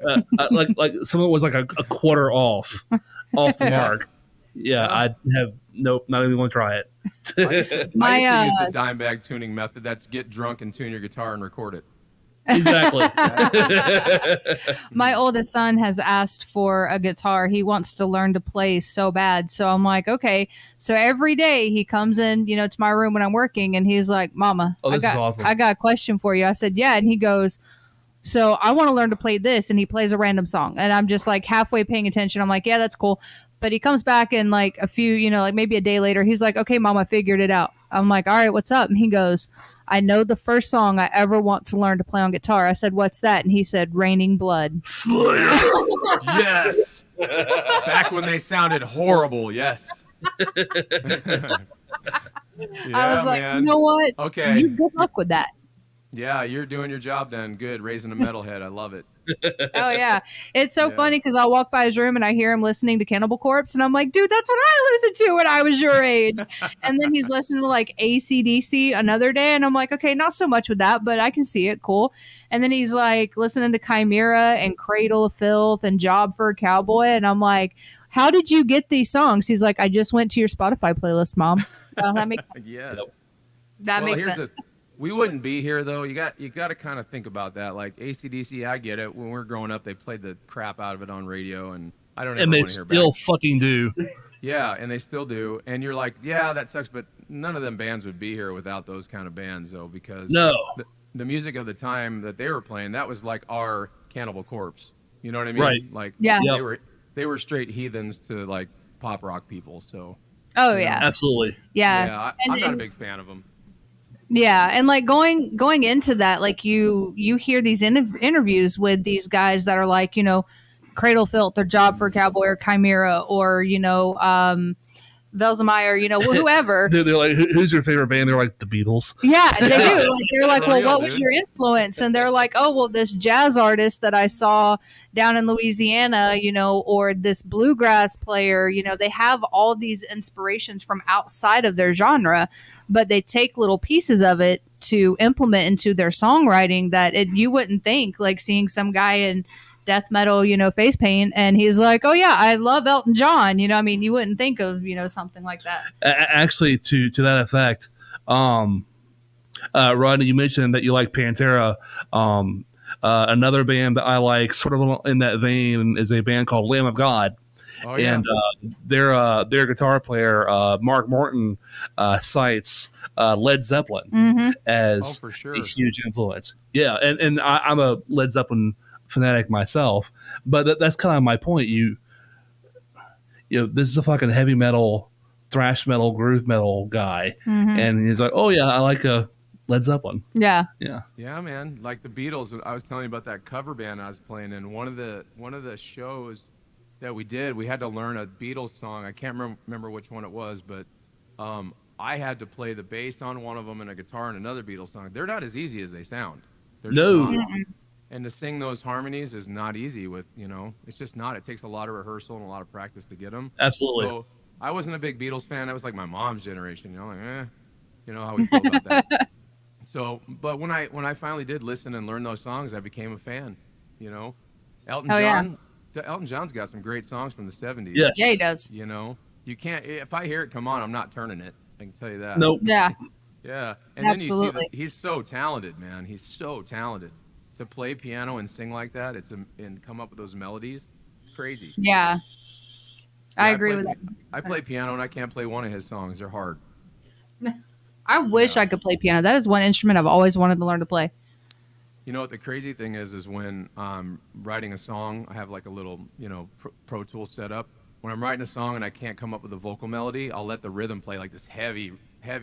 Speaker 2: like someone was like a quarter off the mark. Yeah, I have nope, not even going to try it.
Speaker 5: I used to use the dime bag tuning method. That's get drunk and tune your guitar and record it.
Speaker 2: Exactly.
Speaker 1: My oldest son has asked for a guitar. He wants to learn to play so bad. So I'm like, okay. So every day he comes in, to my room when I'm working, and he's like, Mama,
Speaker 2: this is awesome.
Speaker 1: I got a question for you. I said, yeah. And he goes, so I want to learn to play this. And he plays a random song. And I'm just like halfway paying attention. I'm like, yeah, that's cool. But he comes back and like a few, like maybe a day later, he's like, okay, Mom, I figured it out. I'm like, all right, what's up? And he goes, I know the first song I ever want to learn to play on guitar. I said, what's that? And he said, Raining Blood.
Speaker 5: Yes. Back when they sounded horrible. Yes.
Speaker 1: I was like,
Speaker 5: man.
Speaker 1: You know what?
Speaker 5: Okay.
Speaker 1: You good luck with that.
Speaker 5: Yeah, you're doing your job then. Good. Raising a metalhead. I love it.
Speaker 1: Oh, yeah. It's so funny because I'll walk by his room and I hear him listening to Cannibal Corpse. And I'm like, dude, that's what I listened to when I was your age. And then he's listening to like AC/DC another day. And I'm like, okay, not so much with that, but I can see it. Cool. And then he's like listening to Chimera and Cradle of Filth and Job for a Cowboy. And I'm like, how did you get these songs? He's like, I just went to your Spotify playlist, Mom. Well, that makes sense.
Speaker 5: Yes.
Speaker 1: That makes sense.
Speaker 5: We wouldn't be here though. You got to kind of think about that. Like AC/DC, I get it. When we were growing up, they played the crap out of it on radio, and I don't.
Speaker 2: And they still fucking do.
Speaker 5: Yeah, and they still do. And you're like, yeah, that sucks, but none of them bands would be here without those kind of bands, though, because the music of the time that they were playing, that was like our Cannibal Corpse. You know what I mean?
Speaker 2: Right.
Speaker 5: Like,
Speaker 1: yeah,
Speaker 5: they were straight heathens to like pop rock people. So.
Speaker 1: Oh yeah.
Speaker 2: Absolutely.
Speaker 1: Yeah.
Speaker 5: I'm not a big fan of them.
Speaker 1: Yeah, and like going into that, like you hear these interviews with these guys that are like, Cradle Filth or Job for a Cowboy or Chimera or Velzemeyer, whoever.
Speaker 2: They're like, who's your favorite band? They're like, the Beatles.
Speaker 1: Yeah, they do. Like, they're like, well, what was your influence? And they're like, oh, well, this jazz artist that I saw down in Louisiana, or this bluegrass player, they have all these inspirations from outside of their genre, but they take little pieces of it to implement into their songwriting that you wouldn't think, like seeing some guy in death metal, face paint, and he's like, oh yeah, I love Elton John. You wouldn't think of, something like that.
Speaker 2: Actually, to that effect, Rodney, you mentioned that you like Pantera. Another band that I like, sort of in that vein, is a band called Lamb of God.
Speaker 5: Oh, yeah.
Speaker 2: And their guitar player, Mark Morton, cites Led Zeppelin as
Speaker 5: for sure.
Speaker 2: a huge influence. Yeah, and I'm a Led Zeppelin fanatic myself, but that's kind of my point. This is a fucking heavy metal, thrash metal, groove metal guy, and he's like, oh yeah, I like Led Zeppelin.
Speaker 1: Yeah,
Speaker 5: man. Like the Beatles. I was telling you about that cover band I was playing in. One of the shows that we did, we had to learn a Beatles song. I can't remember which one it was, but I had to play the bass on one of them and a guitar on another Beatles song. They're not as easy as they sound. They're just not. And to sing those harmonies is not easy with, it's just not. It takes a lot of rehearsal and a lot of practice to get them.
Speaker 2: Absolutely.
Speaker 5: So I wasn't a big Beatles fan. That was like my mom's generation, how we feel about that. So, but when I finally did listen and learn those songs, I became a fan, Elton John. Elton John's got some great songs from the 70s.
Speaker 2: Yes.
Speaker 1: Yeah, he does.
Speaker 5: You can't, if I hear it come on, I'm not turning it. I can tell you that.
Speaker 2: Nope.
Speaker 1: Yeah.
Speaker 5: Yeah. And
Speaker 1: Absolutely.
Speaker 5: then you see he's so talented, man. He's so talented. To play piano and sing like that, and come up with those melodies, it's crazy.
Speaker 1: Yeah. I agree with that.
Speaker 5: I play piano and I can't play one of his songs. They're hard.
Speaker 1: I wish I could play piano. That is one instrument I've always wanted to learn to play.
Speaker 5: You know what the crazy thing is when I'm writing a song, I have like a little, Pro Tools set up. When I'm writing a song and I can't come up with a vocal melody, I'll let the rhythm play, like this heavy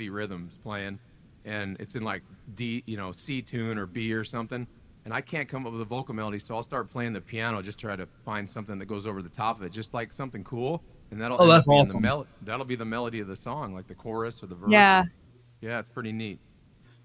Speaker 5: rhythms playing, and it's in like D, C tune or B or something. And I can't come up with a vocal melody, so I'll start playing the piano, just try to find something that goes over the top of it, just like something cool, and that'll
Speaker 2: that's awesome.
Speaker 5: That'll be the melody of the song, like the chorus or the verse.
Speaker 1: Yeah.
Speaker 5: Yeah, it's pretty neat.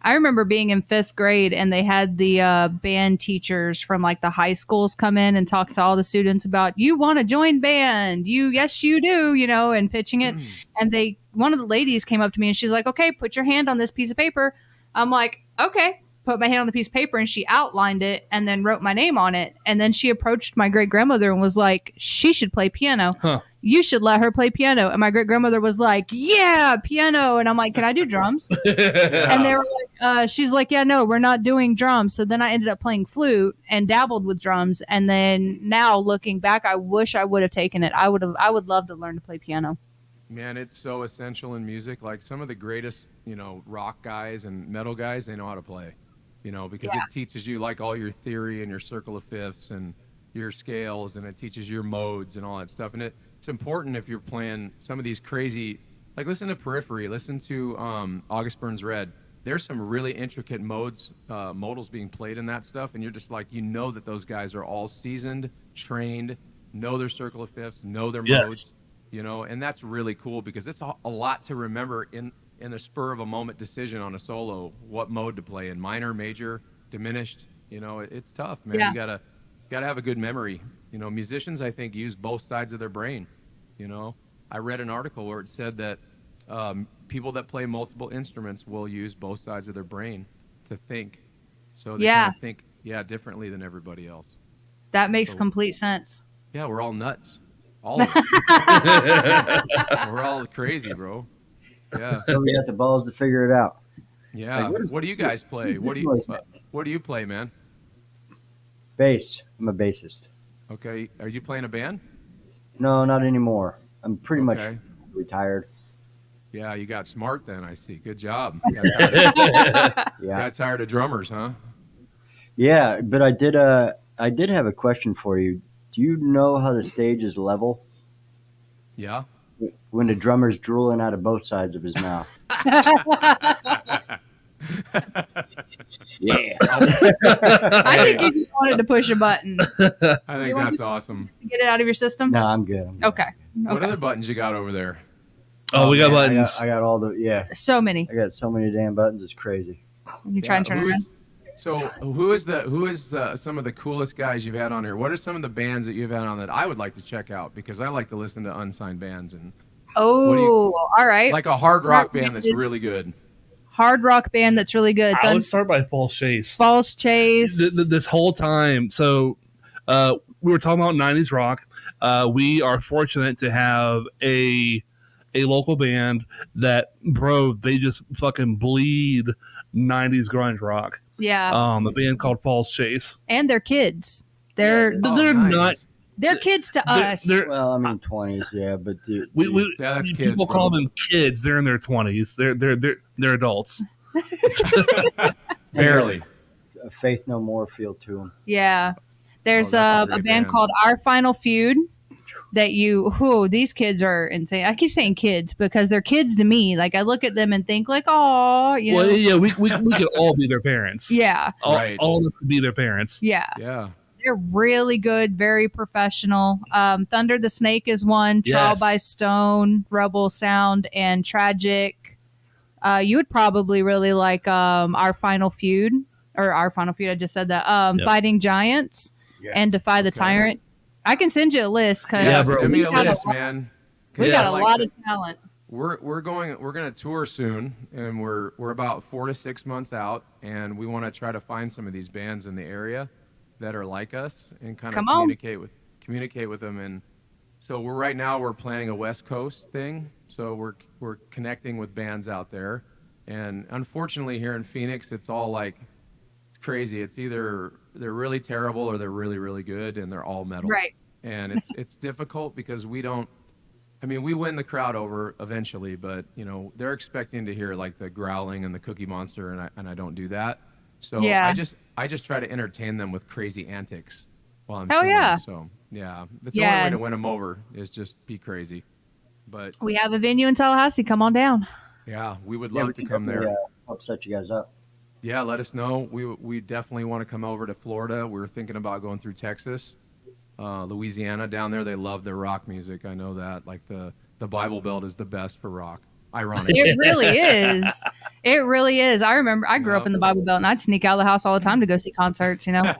Speaker 1: I remember being in 5th grade and they had the band teachers from like the high schools come in and talk to all the students about, you want to join band? Yes, you do, and pitching it. And one of the ladies came up to me and she's like, okay, put your hand on this piece of paper. I'm like, okay, put my hand on the piece of paper, and she outlined it and then wrote my name on it. And then she approached my great grandmother and was like, she should play piano.
Speaker 2: Huh.
Speaker 1: You should let her play piano. And my great grandmother was like, yeah, piano. And I'm like, can I do drums? And they were like, she's like, yeah, no, we're not doing drums. So then I ended up playing flute and dabbled with drums. And then now looking back, I wish I would have taken it. I would love to learn to play piano.
Speaker 5: Man, it's so essential in music. Like some of the greatest, rock guys and metal guys, they know how to play, because it teaches you like all your theory and your circle of fifths and your scales, and it teaches your modes and all that stuff. And it's important if you're playing some of these crazy, like listen to Periphery, listen to August Burns Red. There's some really intricate modals being played in that stuff, and you're just like, that those guys are all seasoned, trained, know their circle of fifths, know their modes, and that's really cool because it's a lot to remember in the spur of a moment decision on a solo, what mode to play in, minor, major, diminished. It's tough, man.
Speaker 1: Yeah.
Speaker 5: You gotta have a good memory. Musicians, I think, use both sides of their brain. I read an article where it said that people that play multiple instruments will use both sides of their brain to think. So they kind of think, differently than everybody else.
Speaker 1: That makes complete sense.
Speaker 5: Yeah, we're all nuts. All of us. We're all crazy, bro. Yeah.
Speaker 3: So we got the balls to figure it out.
Speaker 5: Yeah.
Speaker 3: Like,
Speaker 5: what do you guys play? What do you play, man?
Speaker 3: Bass. I'm a bassist.
Speaker 5: Okay. Are you playing a band?
Speaker 3: No, not anymore. I'm pretty much retired.
Speaker 5: Yeah, you got smart then, I see. Good job.
Speaker 3: Yeah.
Speaker 5: Got tired of drummers, huh?
Speaker 3: Yeah, but I did have a question for you. Do you know how the stage is level?
Speaker 5: Yeah.
Speaker 3: When the drummer's drooling out of both sides of his mouth. Yeah.
Speaker 1: I think you just wanted to push a button.
Speaker 5: I think that's awesome.
Speaker 1: To get it out of your system?
Speaker 3: No, I'm good.
Speaker 1: Okay.
Speaker 5: What other buttons you got over there?
Speaker 2: Oh, we got buttons.
Speaker 3: I got all the
Speaker 1: So many.
Speaker 3: I got so many damn buttons. It's crazy.
Speaker 1: You try and turn it around.
Speaker 5: So who is some of the coolest guys you've had on here? What are some of the bands that you've had on that I would like to check out? Because I like to listen to unsigned bands and
Speaker 1: all right.
Speaker 5: like a hard rock band that's really good.
Speaker 1: Hard rock band that's really good.
Speaker 2: I would start by False Chase.
Speaker 1: False Chase.
Speaker 2: This whole time. So we were talking about 90s rock. We are fortunate to have a local band that, they just fucking bleed 90s grunge rock.
Speaker 1: Yeah.
Speaker 2: A band called False Chase.
Speaker 1: And their kids. They're
Speaker 2: not.
Speaker 1: They're kids to us.
Speaker 3: Well, I mean 20s, yeah, but
Speaker 5: that's kids,
Speaker 2: people call them kids. They're in their 20s. They're adults.
Speaker 5: Barely.
Speaker 3: A Faith No More feel to them.
Speaker 1: Yeah. There's
Speaker 5: that's a
Speaker 1: a
Speaker 5: great
Speaker 1: band
Speaker 5: band.
Speaker 1: called Our Final Feud that these kids are insane. I keep saying kids because they're kids to me. Like I look at them and think like, oh,
Speaker 2: Well, yeah, we could all be their parents.
Speaker 1: Yeah.
Speaker 5: Right.
Speaker 2: All of us could be their parents.
Speaker 1: Yeah.
Speaker 5: Yeah.
Speaker 1: They're really good, very professional. Thunder the Snake is one. Trial
Speaker 2: Yes.
Speaker 1: by Stone, Rebel Sound, and Tragic. You would probably really like Our Final Feud. I just said that.
Speaker 2: Yep.
Speaker 1: Fighting Giants and Defy the Tyrant. I can send you a list because
Speaker 2: Yeah, bro.
Speaker 5: Send me a
Speaker 1: got
Speaker 5: list, man.
Speaker 1: we
Speaker 2: Yeah,
Speaker 1: got a lot of talent.
Speaker 5: We're gonna tour soon, and we're about 4 to 6 months out, and we want to try to find some of these bands in the area that are like us and kind of
Speaker 1: Come on.
Speaker 5: communicate with them. And so we're planning a West Coast thing, so we're connecting with bands out there. And unfortunately, here in Phoenix, it's all like it's crazy. It's either they're really terrible or they're really really good, and they're all metal.
Speaker 1: Right.
Speaker 5: And it's difficult because we win the crowd over eventually, but they're expecting to hear like the growling and the Cookie Monster, and I don't do that. So
Speaker 1: Yeah.
Speaker 5: I just try to entertain them with crazy antics while I'm
Speaker 1: Hell
Speaker 5: touring.
Speaker 1: yeah.
Speaker 5: So yeah, that's the only way to win them over is just be crazy. But
Speaker 1: We have a venue in Tallahassee. Come on down.
Speaker 5: yeah, we would love to come there.
Speaker 3: Help set you guys up.
Speaker 5: Yeah, let us know. We definitely want to come over to Florida. We're thinking about going through Texas, Louisiana. Down there, they love their rock music. I know that. Like the Bible Belt is the best for rock. Ironically.
Speaker 1: It really is. It really is. I remember I grew up
Speaker 5: Yep.
Speaker 1: in the Bible Belt, and I'd sneak out of the house all the time to go see concerts. You know.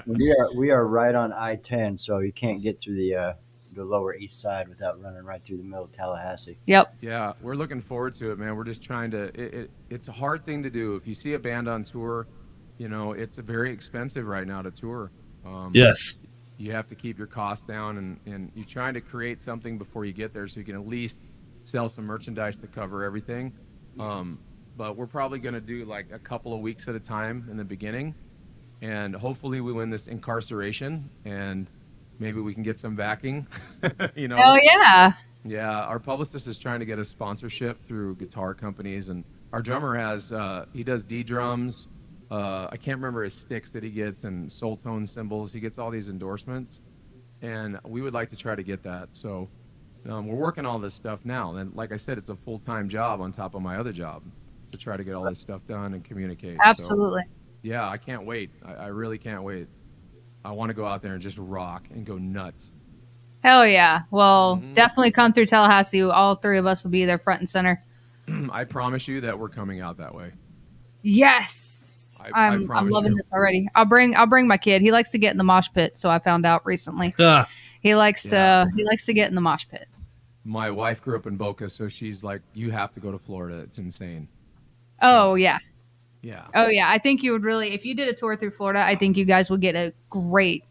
Speaker 3: We are right on I-10, so you can't get through the Lower East Side without running right through the middle of Tallahassee.
Speaker 1: Yep.
Speaker 5: Yeah, we're looking forward to it, man. We're just trying to. It's a hard thing to do. If you see a band on tour, you know it's very expensive right now to tour.
Speaker 2: Yes.
Speaker 5: You have to keep your costs down, and you're trying to create something before you get there, so you can at least sell some merchandise to cover everything. But we're probably going to do like a couple of weeks at a time in the beginning, and hopefully we win this incarceration, and maybe we can get some backing. You know.
Speaker 1: Oh yeah.
Speaker 5: Yeah, our publicist is trying to get a sponsorship through guitar companies, and our drummer has he does D drums. I can't remember his sticks that he gets and soul tone cymbals. He gets all these endorsements, and we would like to try to get that. So we're working all this stuff now. And like I said, it's a full-time job on top of my other job to try to get all this stuff done and communicate.
Speaker 1: Absolutely.
Speaker 5: So, yeah, I can't wait. I really can't wait. I want to go out there and just rock and go nuts.
Speaker 1: Hell yeah. Well, definitely come through Tallahassee. All three of us will be there front and center.
Speaker 5: I promise you that we're coming out that way.
Speaker 1: Yes.
Speaker 5: I
Speaker 1: I'm
Speaker 5: promise
Speaker 1: loving
Speaker 5: you.
Speaker 1: this already. I'll bring my kid. He likes to get in the mosh pit, so I found out recently.
Speaker 2: Ah,
Speaker 1: He likes to get in the mosh pit.
Speaker 5: My wife grew up in Boca, so she's like, you have to go to Florida. It's insane.
Speaker 1: Oh yeah.
Speaker 5: Yeah.
Speaker 1: Oh yeah. I think you would really, if you did a tour through Florida, I think you guys would get a great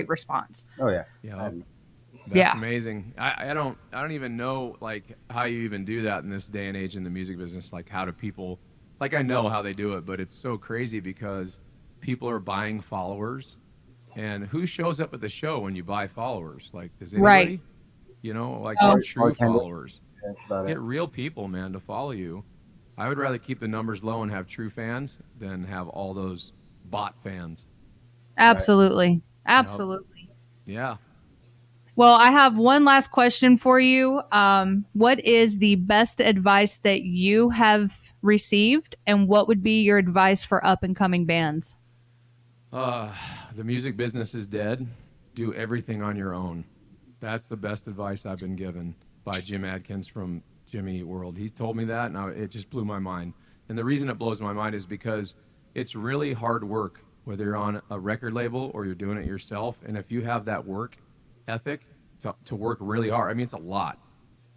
Speaker 1: response.
Speaker 3: Oh yeah.
Speaker 5: Yeah. That's
Speaker 1: Yeah.
Speaker 5: amazing. I don't even know like how you even do that in this day and age in the music business. Like how do people, like I know how they do it, but it's so crazy because people are buying followers, and who shows up at the show when you buy followers? Like does anybody?
Speaker 1: Right.
Speaker 5: You know, like
Speaker 1: Oh.
Speaker 5: get true followers.
Speaker 3: That's about
Speaker 5: Get
Speaker 3: it.
Speaker 5: real people, man, to follow you. I would rather keep the numbers low and have true fans than have all those bot fans.
Speaker 1: Absolutely. Absolutely.
Speaker 5: Yeah.
Speaker 1: Well, I have one last question for you. What is the best advice that you have received, and what would be your advice for up and coming bands?
Speaker 5: The music business is dead. Do everything on your own. That's the best advice I've been given by Jim Adkins from Jimmy Eat World. He told me that, and it just blew my mind. And the reason it blows my mind is because it's really hard work, whether you're on a record label or you're doing it yourself. And if you have that work ethic to work really hard, I mean, it's a lot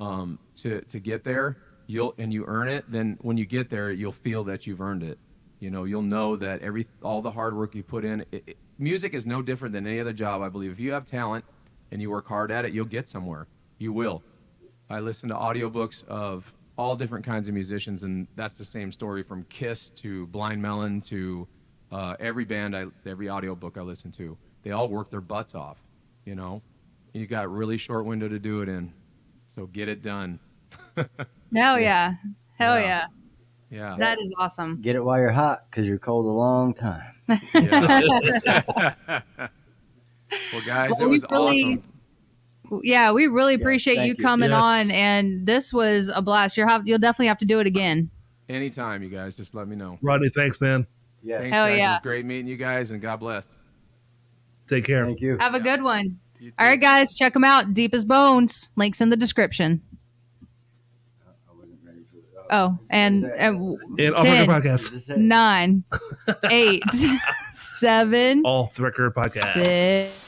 Speaker 5: to get there. You earn it. Then when you get there, you'll feel that you've earned it. You know, you'll know that all the hard work you put in. Music is no different than any other job, I believe. If you have talent and you work hard at it, you'll get somewhere. You will. I listen to audiobooks of all different kinds of musicians, and that's the same story from Kiss to Blind Melon to every band, every audiobook I listen to. They all work their butts off, you know. You got a really short window to do it in, so get it done.
Speaker 1: Hell yeah. Hell yeah.
Speaker 5: Yeah.
Speaker 1: That is awesome.
Speaker 3: Get it while you're hot, because you're cold a long time.
Speaker 5: Yeah. Well, guys,
Speaker 1: Well,
Speaker 5: it was
Speaker 1: we really-
Speaker 5: awesome.
Speaker 1: Yeah, we really appreciate you
Speaker 3: thank you.
Speaker 1: coming
Speaker 2: Yes.
Speaker 1: on, and this was a blast. You'll definitely have to do it again.
Speaker 5: Anytime, you guys, just let me know.
Speaker 2: Rodney, thanks, man.
Speaker 3: Yes.
Speaker 5: Thanks,
Speaker 1: Hell
Speaker 5: guys. It
Speaker 1: yeah.
Speaker 5: was great meeting you guys, and God bless.
Speaker 2: Take care.
Speaker 3: Thank you.
Speaker 1: Have a good one.
Speaker 5: You too.
Speaker 1: All right, guys, check them out. Deep as Bones. Links in the description.
Speaker 3: I wasn't ready for that.
Speaker 1: Oh, and
Speaker 2: And Off
Speaker 1: 10,
Speaker 2: Record Podcast.
Speaker 3: Is this it?
Speaker 1: 9, 8, 7,
Speaker 2: Off the Record Podcast.
Speaker 1: 6.